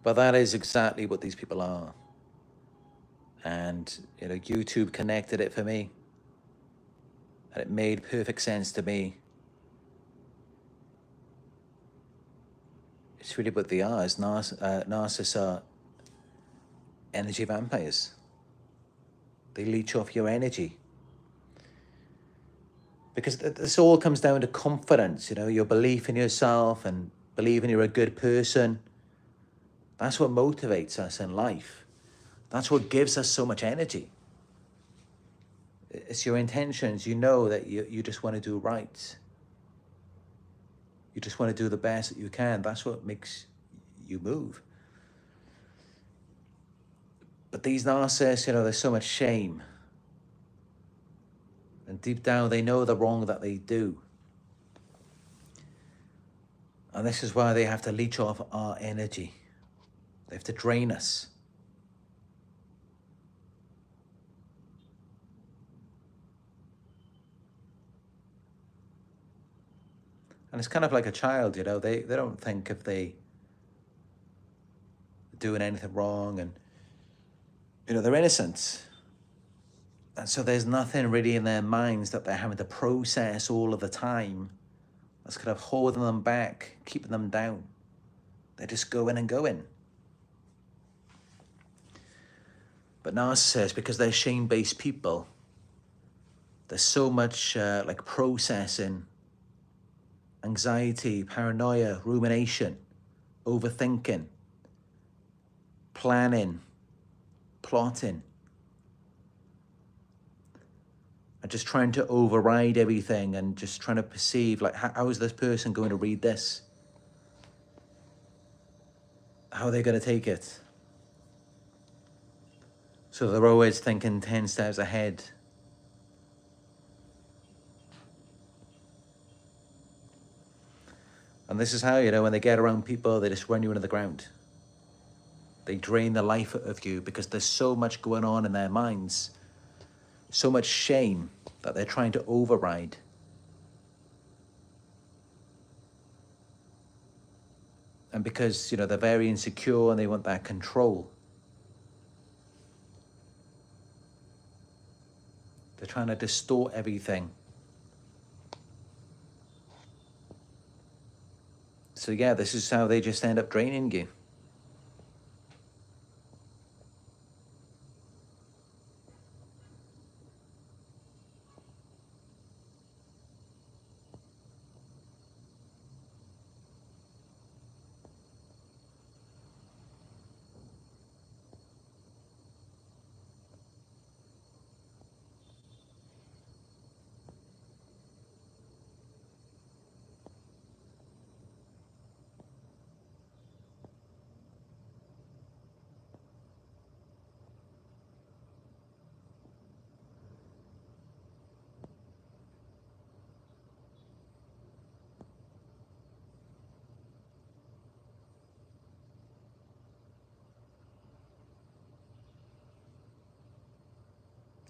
But that is exactly what these people are. And, YouTube connected it for me. And it made perfect sense to me. It's really what they are. Narcissists are energy vampires. They leech off your energy. Because this all comes down to confidence, your belief in yourself and believing you're a good person. That's what motivates us in life. That's what gives us so much energy. It's your intentions. You know that you just want to do right. You just want to do the best that you can. That's what makes you move. But these narcissists, there's so much shame. And deep down, they know the wrong that they do. And this is why they have to leech off our energy. They have to drain us. And it's kind of like a child, they don't think if they are doing anything wrong, and, they're innocent. And so there's nothing really in their minds that they're having to process all of the time that's kind of holding them back, keeping them down. They're just going and going. But narcissists, because they're shame-based people, there's so much processing, anxiety, paranoia, rumination, overthinking, planning, plotting, and just trying to override everything and just trying to perceive, how is this person going to read this? How are they going to take it? So they're always thinking 10 steps ahead. And this is how, when they get around people, they just run you into the ground. They drain the life out of you because there's so much going on in their minds, so much shame that they're trying to override. And because, they're very insecure and they want that control, they're trying to distort everything. So yeah, this is how they just end up draining you.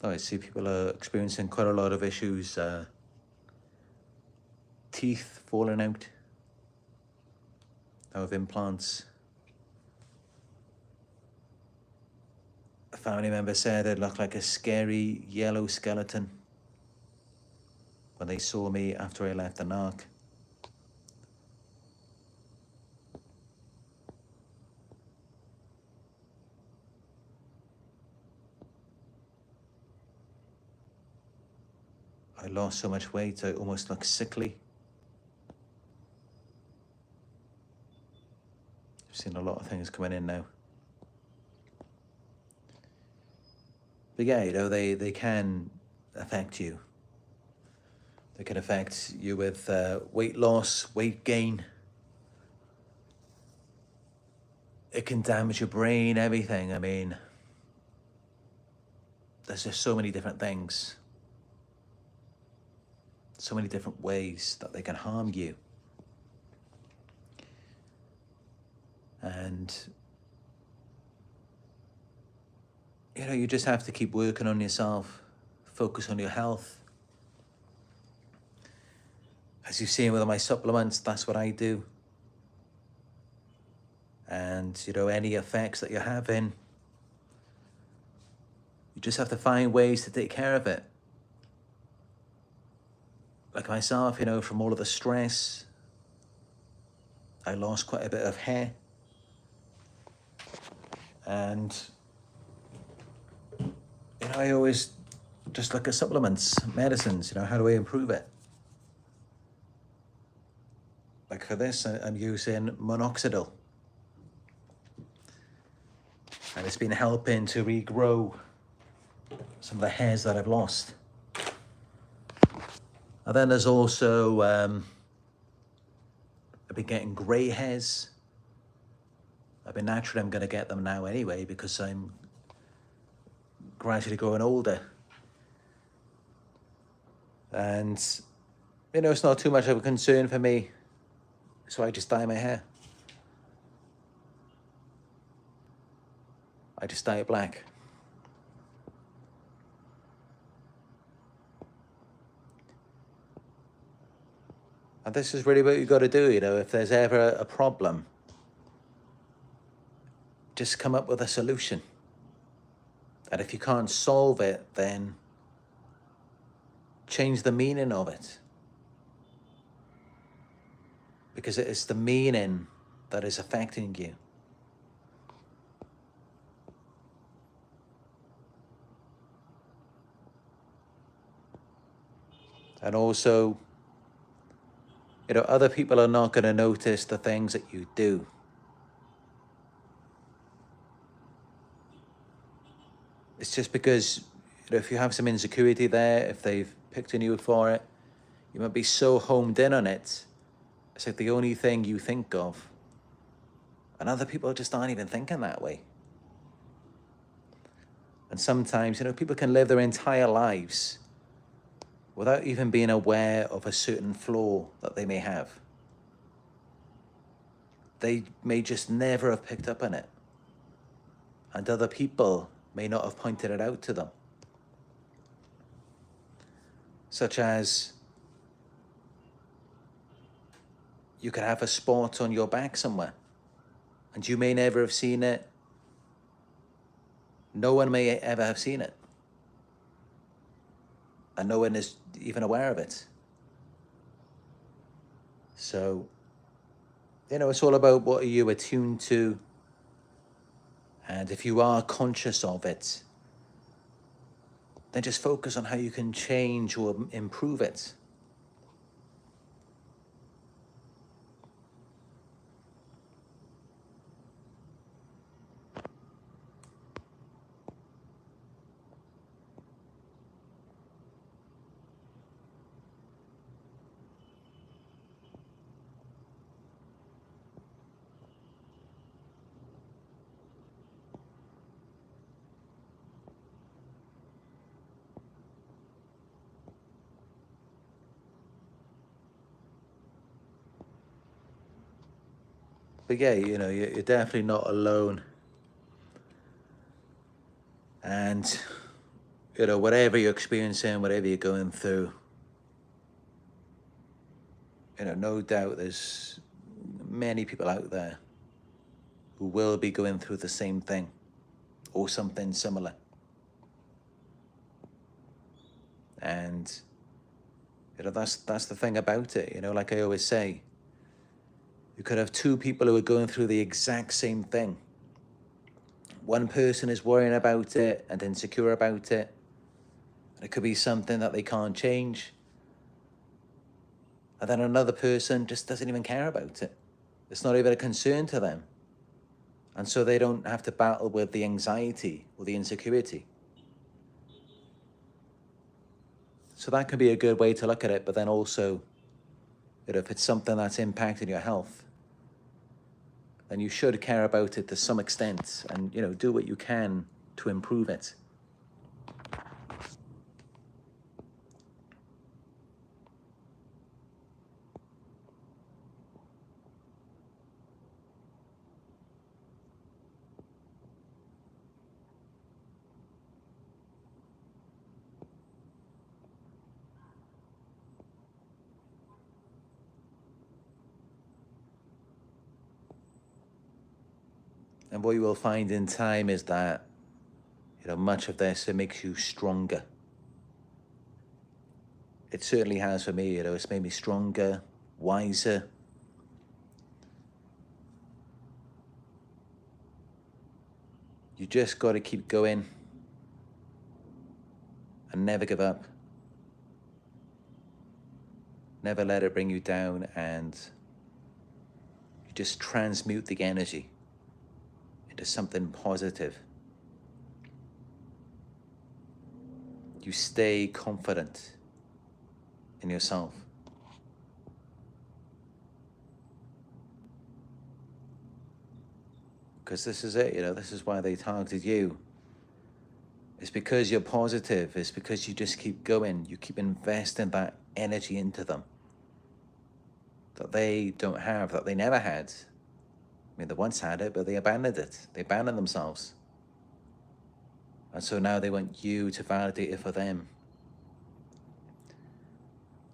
Oh, I see people are experiencing quite a lot of issues. Teeth falling out. Now with implants. family member said it looked like a scary yellow skeleton when they saw me after I left the narc. I lost so much weight, I almost look sickly. I've seen a lot of things coming in now. But yeah, they can affect you. They can affect you with weight loss, weight gain. It can damage your brain, everything. I mean, there's just so many different things. So many different ways that they can harm you. And, you just have to keep working on yourself, focus on your health. As you've seen with my supplements, that's what I do. And, any effects that you're having, you just have to find ways to take care of it. Like myself, from all of the stress, I lost quite a bit of hair. And, I always just look at supplements, medicines, how do I improve it? Like for this, I'm using minoxidil. And it's been helping to regrow some of the hairs that I've lost. And then there's also, I've been getting grey hairs. I'm going to get them now anyway, because I'm gradually growing older. And, it's not too much of a concern for me. So I just dye my hair. I just dye it black. And this is really what you've got to do, if there's ever a problem, just come up with a solution. And if you can't solve it, then change the meaning of it. Because it is the meaning that is affecting you. And also, other people are not going to notice the things that you do. It's just because, if you have some insecurity there, if they've picked on you for it, you might be so homed in on it. It's like the only thing you think of. And other people just aren't even thinking that way. And sometimes, people can live their entire lives without even being aware of a certain flaw that they may have. They may just never have picked up on it. And other people may not have pointed it out to them. Such as, you could have a spot on your back somewhere, and you may never have seen it. No one may ever have seen it. And no one is even aware of it. So, it's all about what are you attuned to. And if you are conscious of it, then just focus on how you can change or improve it. But yeah, you're definitely not alone. And, whatever you're experiencing, whatever you're going through, no doubt there's many people out there who will be going through the same thing or something similar. And that's the thing about it. Like I always say, you could have two people who are going through the exact same thing. One person is worrying about it and insecure about it. It could be something that they can't change. And then another person just doesn't even care about it. It's not even a concern to them. And so they don't have to battle with the anxiety or the insecurity. So that could be a good way to look at it. But then also, if it's something that's impacting your health, then you should care about it to some extent and, do what you can to improve it. And what you will find in time is that, much of this, it makes you stronger. It certainly has for me, it's made me stronger, wiser. You just got to keep going and never give up. Never let it bring you down, and you just transmute the energy into something positive. You stay confident in yourself. Because this is it, this is why they targeted you. It's because you're positive. It's because you just keep going. You keep investing that energy into them that they don't have, that they never had. I mean, they once had it, but they abandoned it. They abandoned themselves. And so now they want you to validate it for them.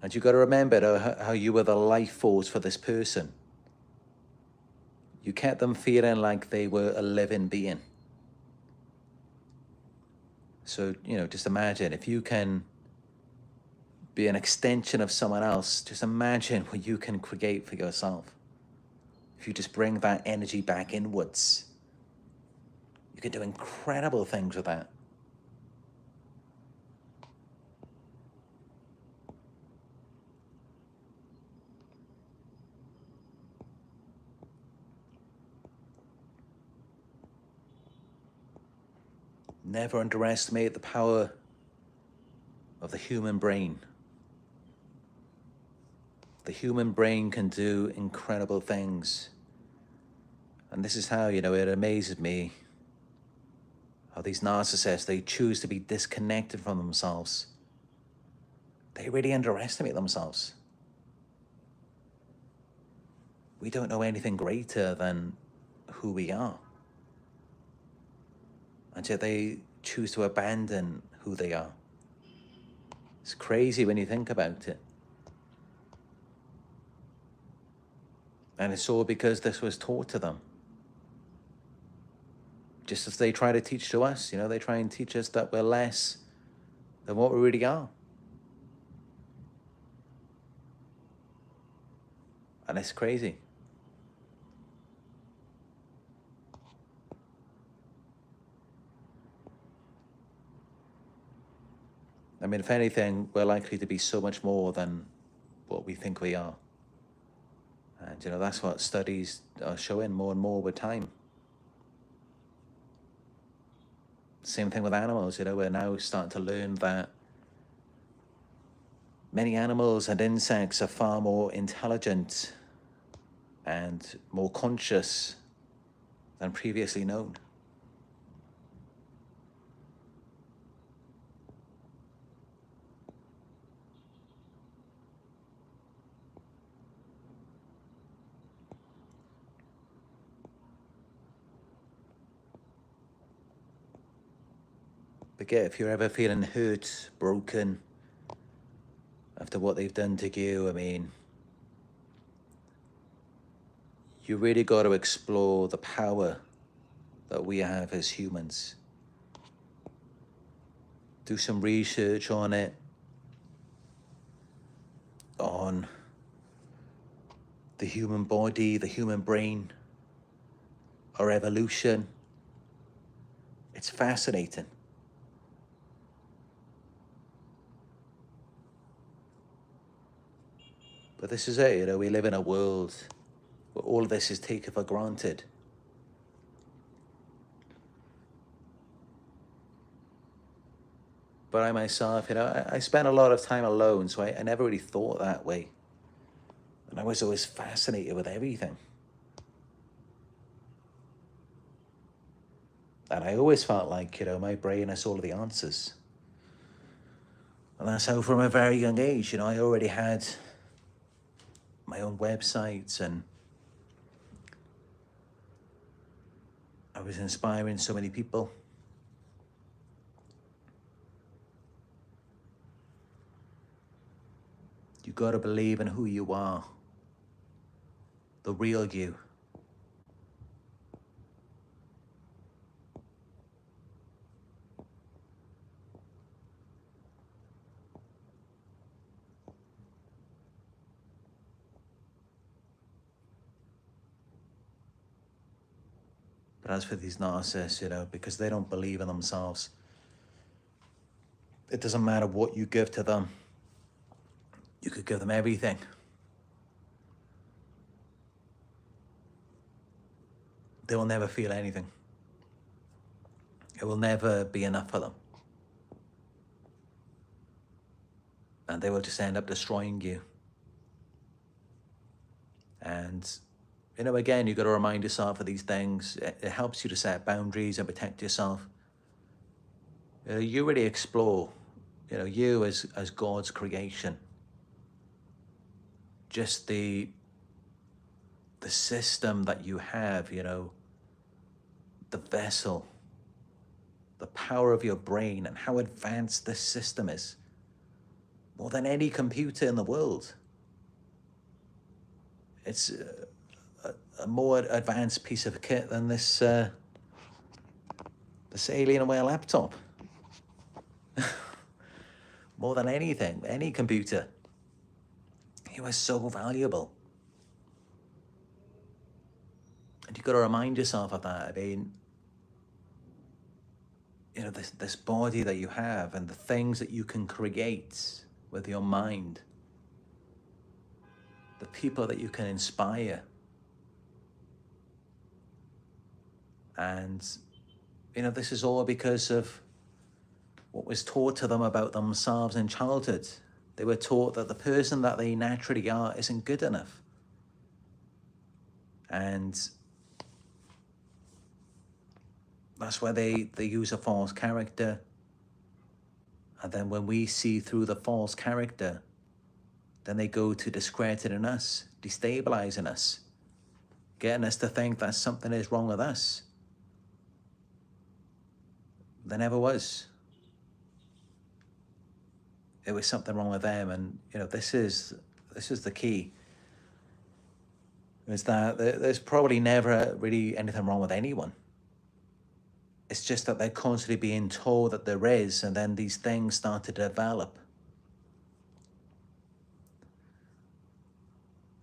And you've got to remember how you were the life force for this person. You kept them feeling like they were a living being. So, just imagine if you can be an extension of someone else, just imagine what you can create for yourself. If you just bring that energy back inwards, you can do incredible things with that. Never underestimate the power of the human brain. The human brain can do incredible things. And this is how, it amazes me how these narcissists, they choose to be disconnected from themselves. They really underestimate themselves. We don't know anything greater than who we are. And yet they choose to abandon who they are. It's crazy when you think about it. And it's all because this was taught to them. Just as they try to teach to us, they try and teach us that we're less than what we really are. And it's crazy. I mean, if anything, we're likely to be so much more than what we think we are. And, that's what studies are showing more and more with time. Same thing with animals, we're now starting to learn that many animals and insects are far more intelligent and more conscious than previously known. But yeah, if you're ever feeling hurt, broken after what they've done to you, I mean, you really got to explore the power that we have as humans. do some research on it, on the human body, the human brain, our evolution. It's fascinating. But this is it, you know, we live in a world where all of this is taken for granted. But I myself, you know, I spent a lot of time alone, so I never really thought that way. And I was always fascinated with everything. And I always felt like, you know, my brain has all of the answers. And that's how from a very young age, you know, I already had my own websites, and I was inspiring so many people. You gotta believe in who you are, the real you. But as for these narcissists, you know, because they don't believe in themselves, it doesn't matter what you give to them. You could give them everything. They will never feel anything. It will never be enough for them. And they will just end up destroying you. And, you know, again, you've got to remind yourself of these things. It helps you to set boundaries and protect yourself. You know, you really explore, you know, you as God's creation. Just the system that you have, you know, the vessel, the power of your brain, and how advanced this system is. More than any computer in the world. It's a more advanced piece of kit than this Alienware laptop. More than anything, any computer. You are so valuable. And you've got to remind yourself of that. I mean, you know, this body that you have and the things that you can create with your mind, the people that you can inspire. And, you know, this is all because of what was taught to them about themselves in childhood. They were taught that the person that they naturally are isn't good enough. And that's why they use a false character. And then when we see through the false character, then they go to discrediting us, destabilizing us, getting us to think that something is wrong with us. There never was. It was something wrong with them. And, you know, this is the key. Is that there's probably never really anything wrong with anyone. It's just that they're constantly being told that there is, and then these things start to develop.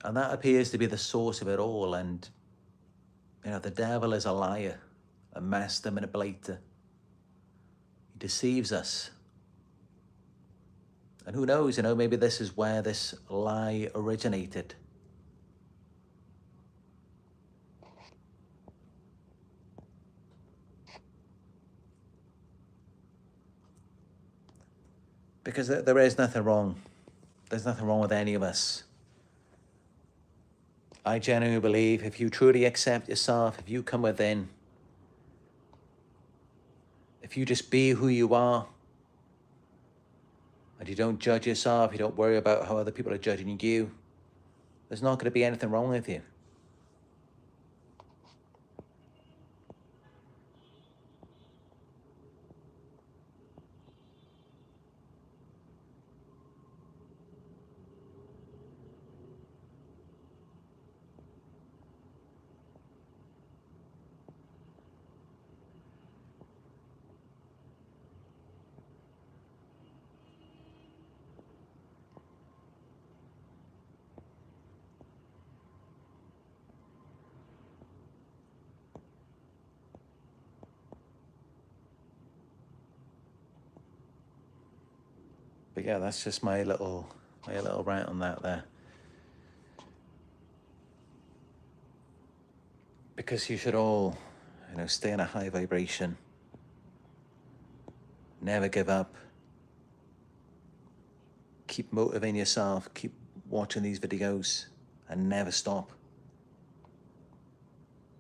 And that appears to be the source of it all. And, you know, the devil is a liar, a master manipulator. He deceives us. And who knows, you know, maybe this is where this lie originated. Because there is nothing wrong. There's nothing wrong with any of us. I genuinely believe if you truly accept yourself, if you come within, if you just be who you are, and you don't judge yourself, you don't worry about how other people are judging you, there's not going to be anything wrong with you. But yeah, that's just my little rant on that there. Because you should all, stay in a high vibration. Never give up. Keep motivating yourself. Keep watching these videos and never stop.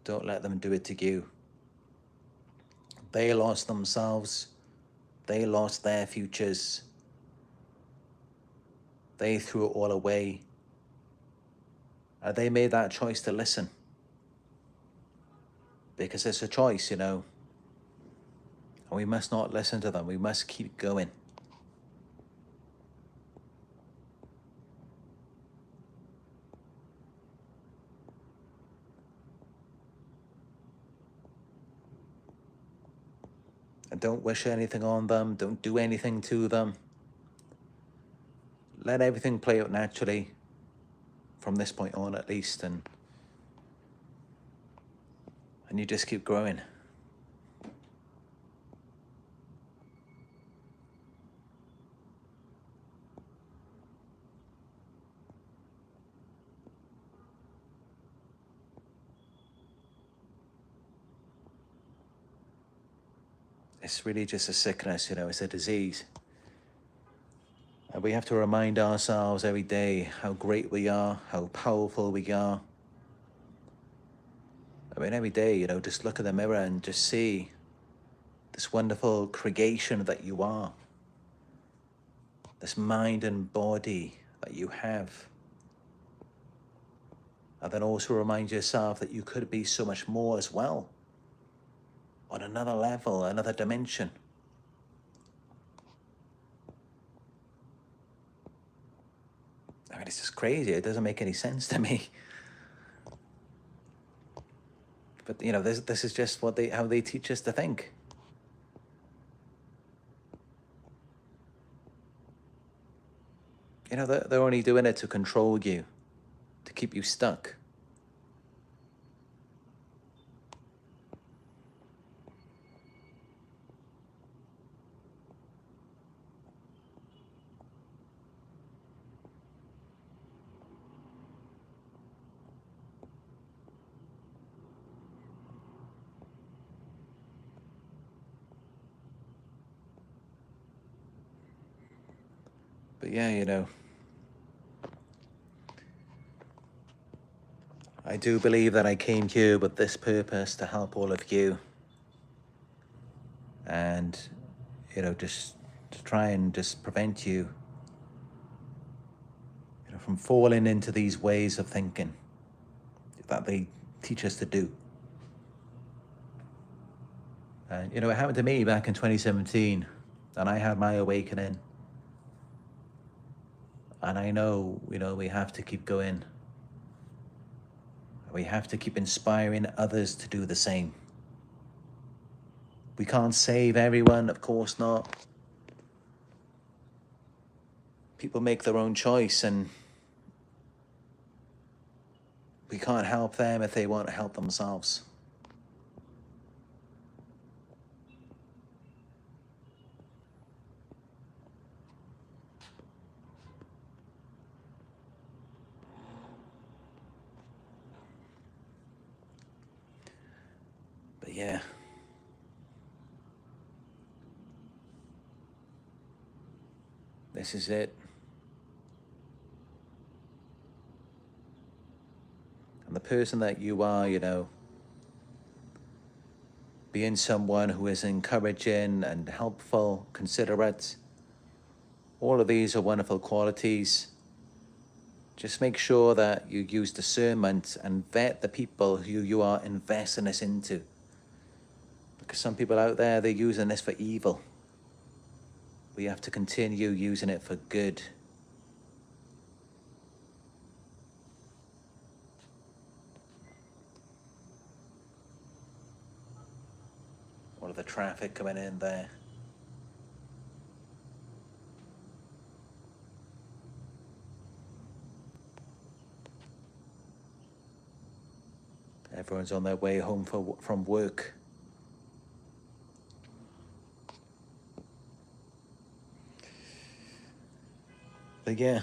Don't let them do it to you. They lost themselves. They lost their futures. They threw it all away. And they made that choice to listen. Because it's a choice, And we must not listen to them. We must keep going. And don't wish anything on them. Don't do anything to them. Let everything play out naturally from this point on, at least, and you just keep growing. It's really just a sickness, it's a disease. And we have to remind ourselves every day how great we are, how powerful we are. I mean, every day, just look in the mirror and just see this wonderful creation that you are. This mind and body that you have. And then also remind yourself that you could be so much more as well. On another level, another dimension. I mean, it's just crazy. It doesn't make any sense to me. But, this is just how they teach us to think. They're only doing it to control you, to keep you stuck. But yeah, I do believe that I came here with this purpose to help all of you. And, just to try and just prevent you, from falling into these ways of thinking that they teach us to do. And, it happened to me back in 2017, and I had my awakening. And I know, we have to keep going. We have to keep inspiring others to do the same. We can't save everyone, of course not. People make their own choice, and we can't help them if they want to help themselves. But yeah. This is it. And the person that you are, being someone who is encouraging and helpful, considerate, all of these are wonderful qualities. Just make sure that you use discernment and vet the people who you are investing this into. Because some people out there, they're using this for evil. We have to continue using it for good. All of the traffic coming in there. Everyone's on their way home from work. But yeah,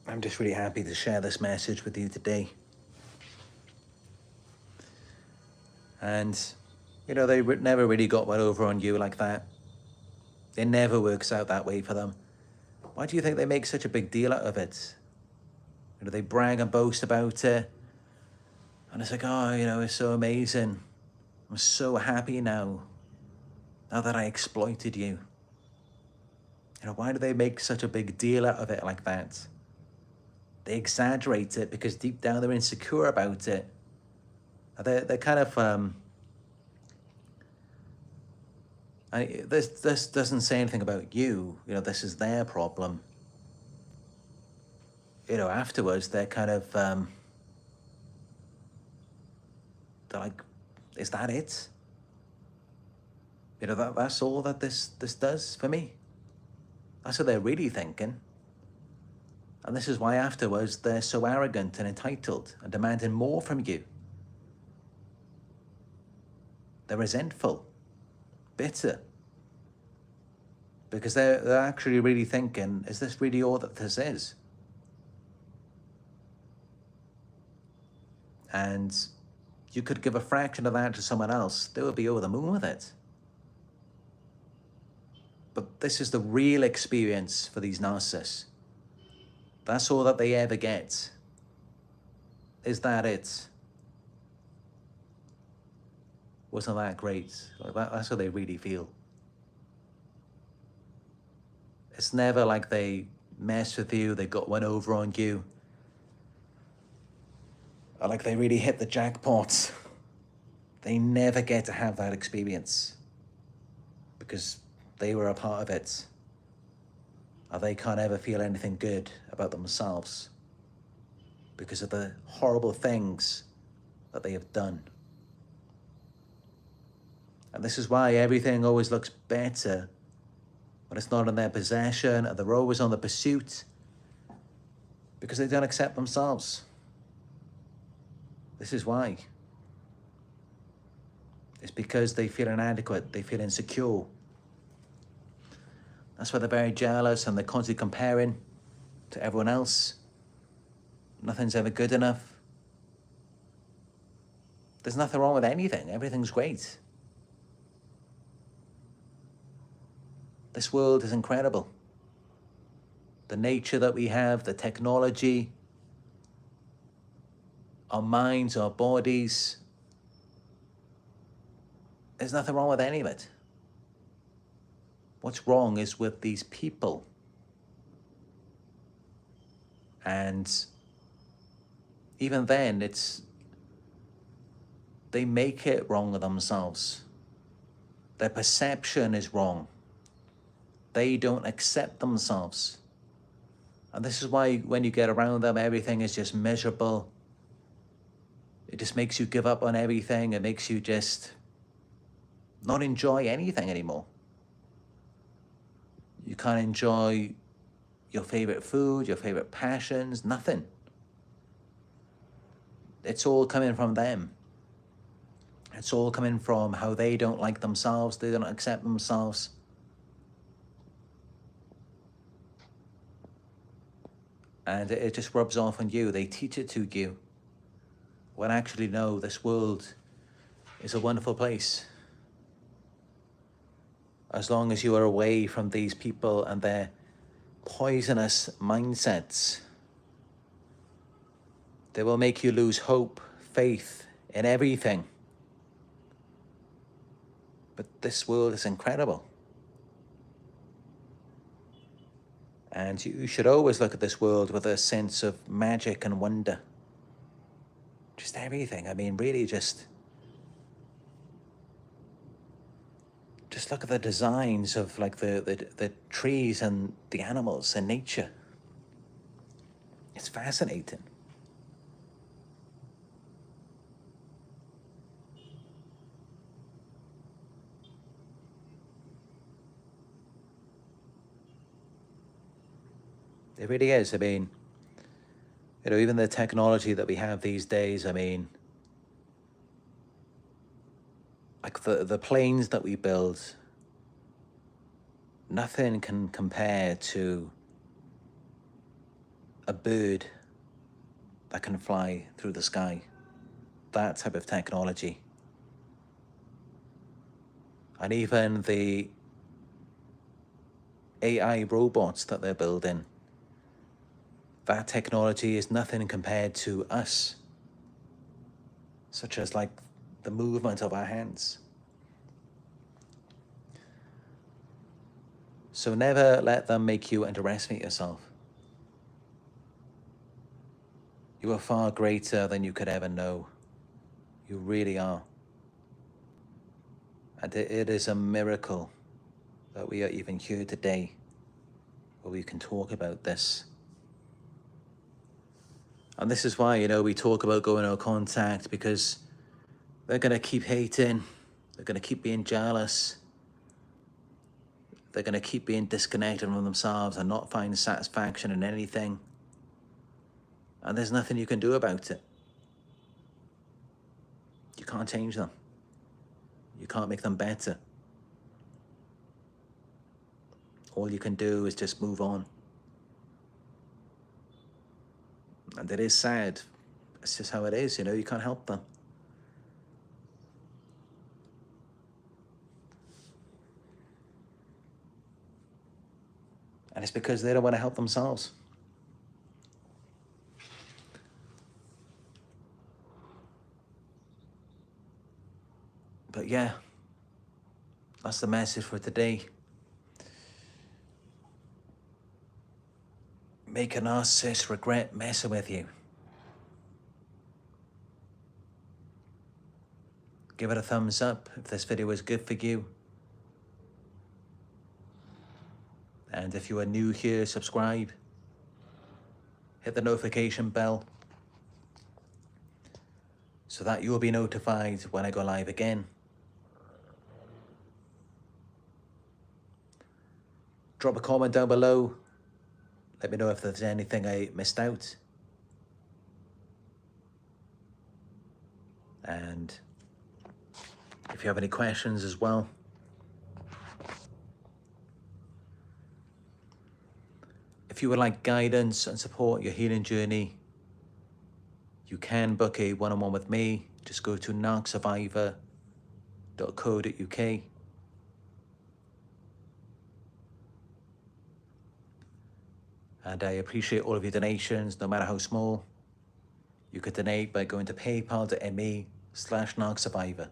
I'm just really happy to share this message with you today. And, you know, they never really got one over on you like that. It never works out that way for them. Why do you think they make such a big deal out of it? You know, they brag and boast about it. And it's like, oh, you know, it's so amazing. I'm so happy now that I exploited you. You know, why do they make such a big deal out of it like that? They exaggerate it because deep down they're insecure about it. They're kind of, this doesn't say anything about you. You know, this is their problem. You know, afterwards they're kind of, they're like, is that it? You know, that's all that this does for me. That's what they're really thinking. And this is why afterwards they're so arrogant and entitled and demanding more from you. They're resentful, bitter, because they're actually really thinking, is this really all that this is? And you could give a fraction of that to someone else, they would be over the moon with it. But this is the real experience for these narcissists. That's all that they ever get. Is that it? Wasn't that great? That's how they really feel. It's never like they mess with you, they got one over on you, or like they really hit the jackpot. They never get to have that experience because they were a part of it. Or they can't ever feel anything good about themselves because of the horrible things that they have done. And this is why everything always looks better when it's not in their possession, and they're always on the pursuit because they don't accept themselves. This is why. It's because they feel inadequate, they feel insecure. That's why they're very jealous and they're constantly comparing to everyone else. Nothing's ever good enough. There's nothing wrong with anything. Everything's great. This world is incredible. The nature that we have, the technology, our minds, our bodies. There's nothing wrong with any of it. What's wrong is with these people. And even then, they make it wrong with themselves. Their perception is wrong. They don't accept themselves. And this is why when you get around them, everything is just miserable. It just makes you give up on everything. It makes you just not enjoy anything anymore. You can't enjoy your favorite food, your favorite passions, nothing. It's all coming from them. It's all coming from how they don't like themselves, they don't accept themselves. And it just rubs off on you. They teach it to you. When actually, no, this world is a wonderful place. As long as you are away from these people and their poisonous mindsets, they will make you lose hope, faith in everything. But this world is incredible. And you should always look at this world with a sense of magic and wonder. Just everything. I mean, really just look at the designs of like the trees and the animals and nature. It's fascinating. It really is. I mean, you know, even the technology that we have these days, I mean, like the planes that we build, nothing can compare to a bird that can fly through the sky. That type of technology. And even the AI robots that they're building, that technology is nothing compared to us, such as like the movement of our hands. So never let them make you underestimate yourself. You are far greater than you could ever know. You really are. And it is a miracle that we are even here today, where we can talk about this. And this is why, we talk about going out of contact, because they're going to keep hating. They're going to keep being jealous. They're going to keep being disconnected from themselves and not find satisfaction in anything. And there's nothing you can do about it. You can't change them. You can't make them better. All you can do is just move on. And it is sad. It's just how it is, you can't help them. And it's because they don't want to help themselves. But yeah, that's the message for today. Make a narcissist regret messing with you. Give it a thumbs up if this video was good for you. And if you are new here, subscribe. Hit the notification bell so that you will be notified when I go live again. Drop a comment down below. Let me know if there's anything I missed out. And if you have any questions as well. If you would like guidance and support your healing journey, you can book a one-on-one with me. Just go to narcsurvivor.co.uk. And I appreciate all of your donations, no matter how small. You could donate by going to paypal.me/narcsurvivor.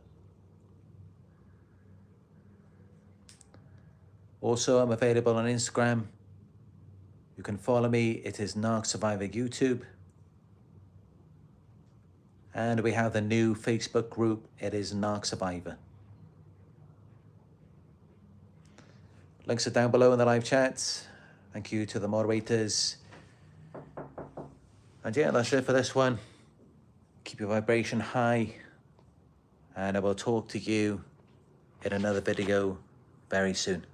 Also, I'm available on Instagram. You can follow me. It is Narc Survivor YouTube. And we have the new Facebook group. It is Narc Survivor. Links are down below in the live chat. Thank you to the moderators. And yeah, that's it for this one. Keep your vibration high. And I will talk to you in another video very soon.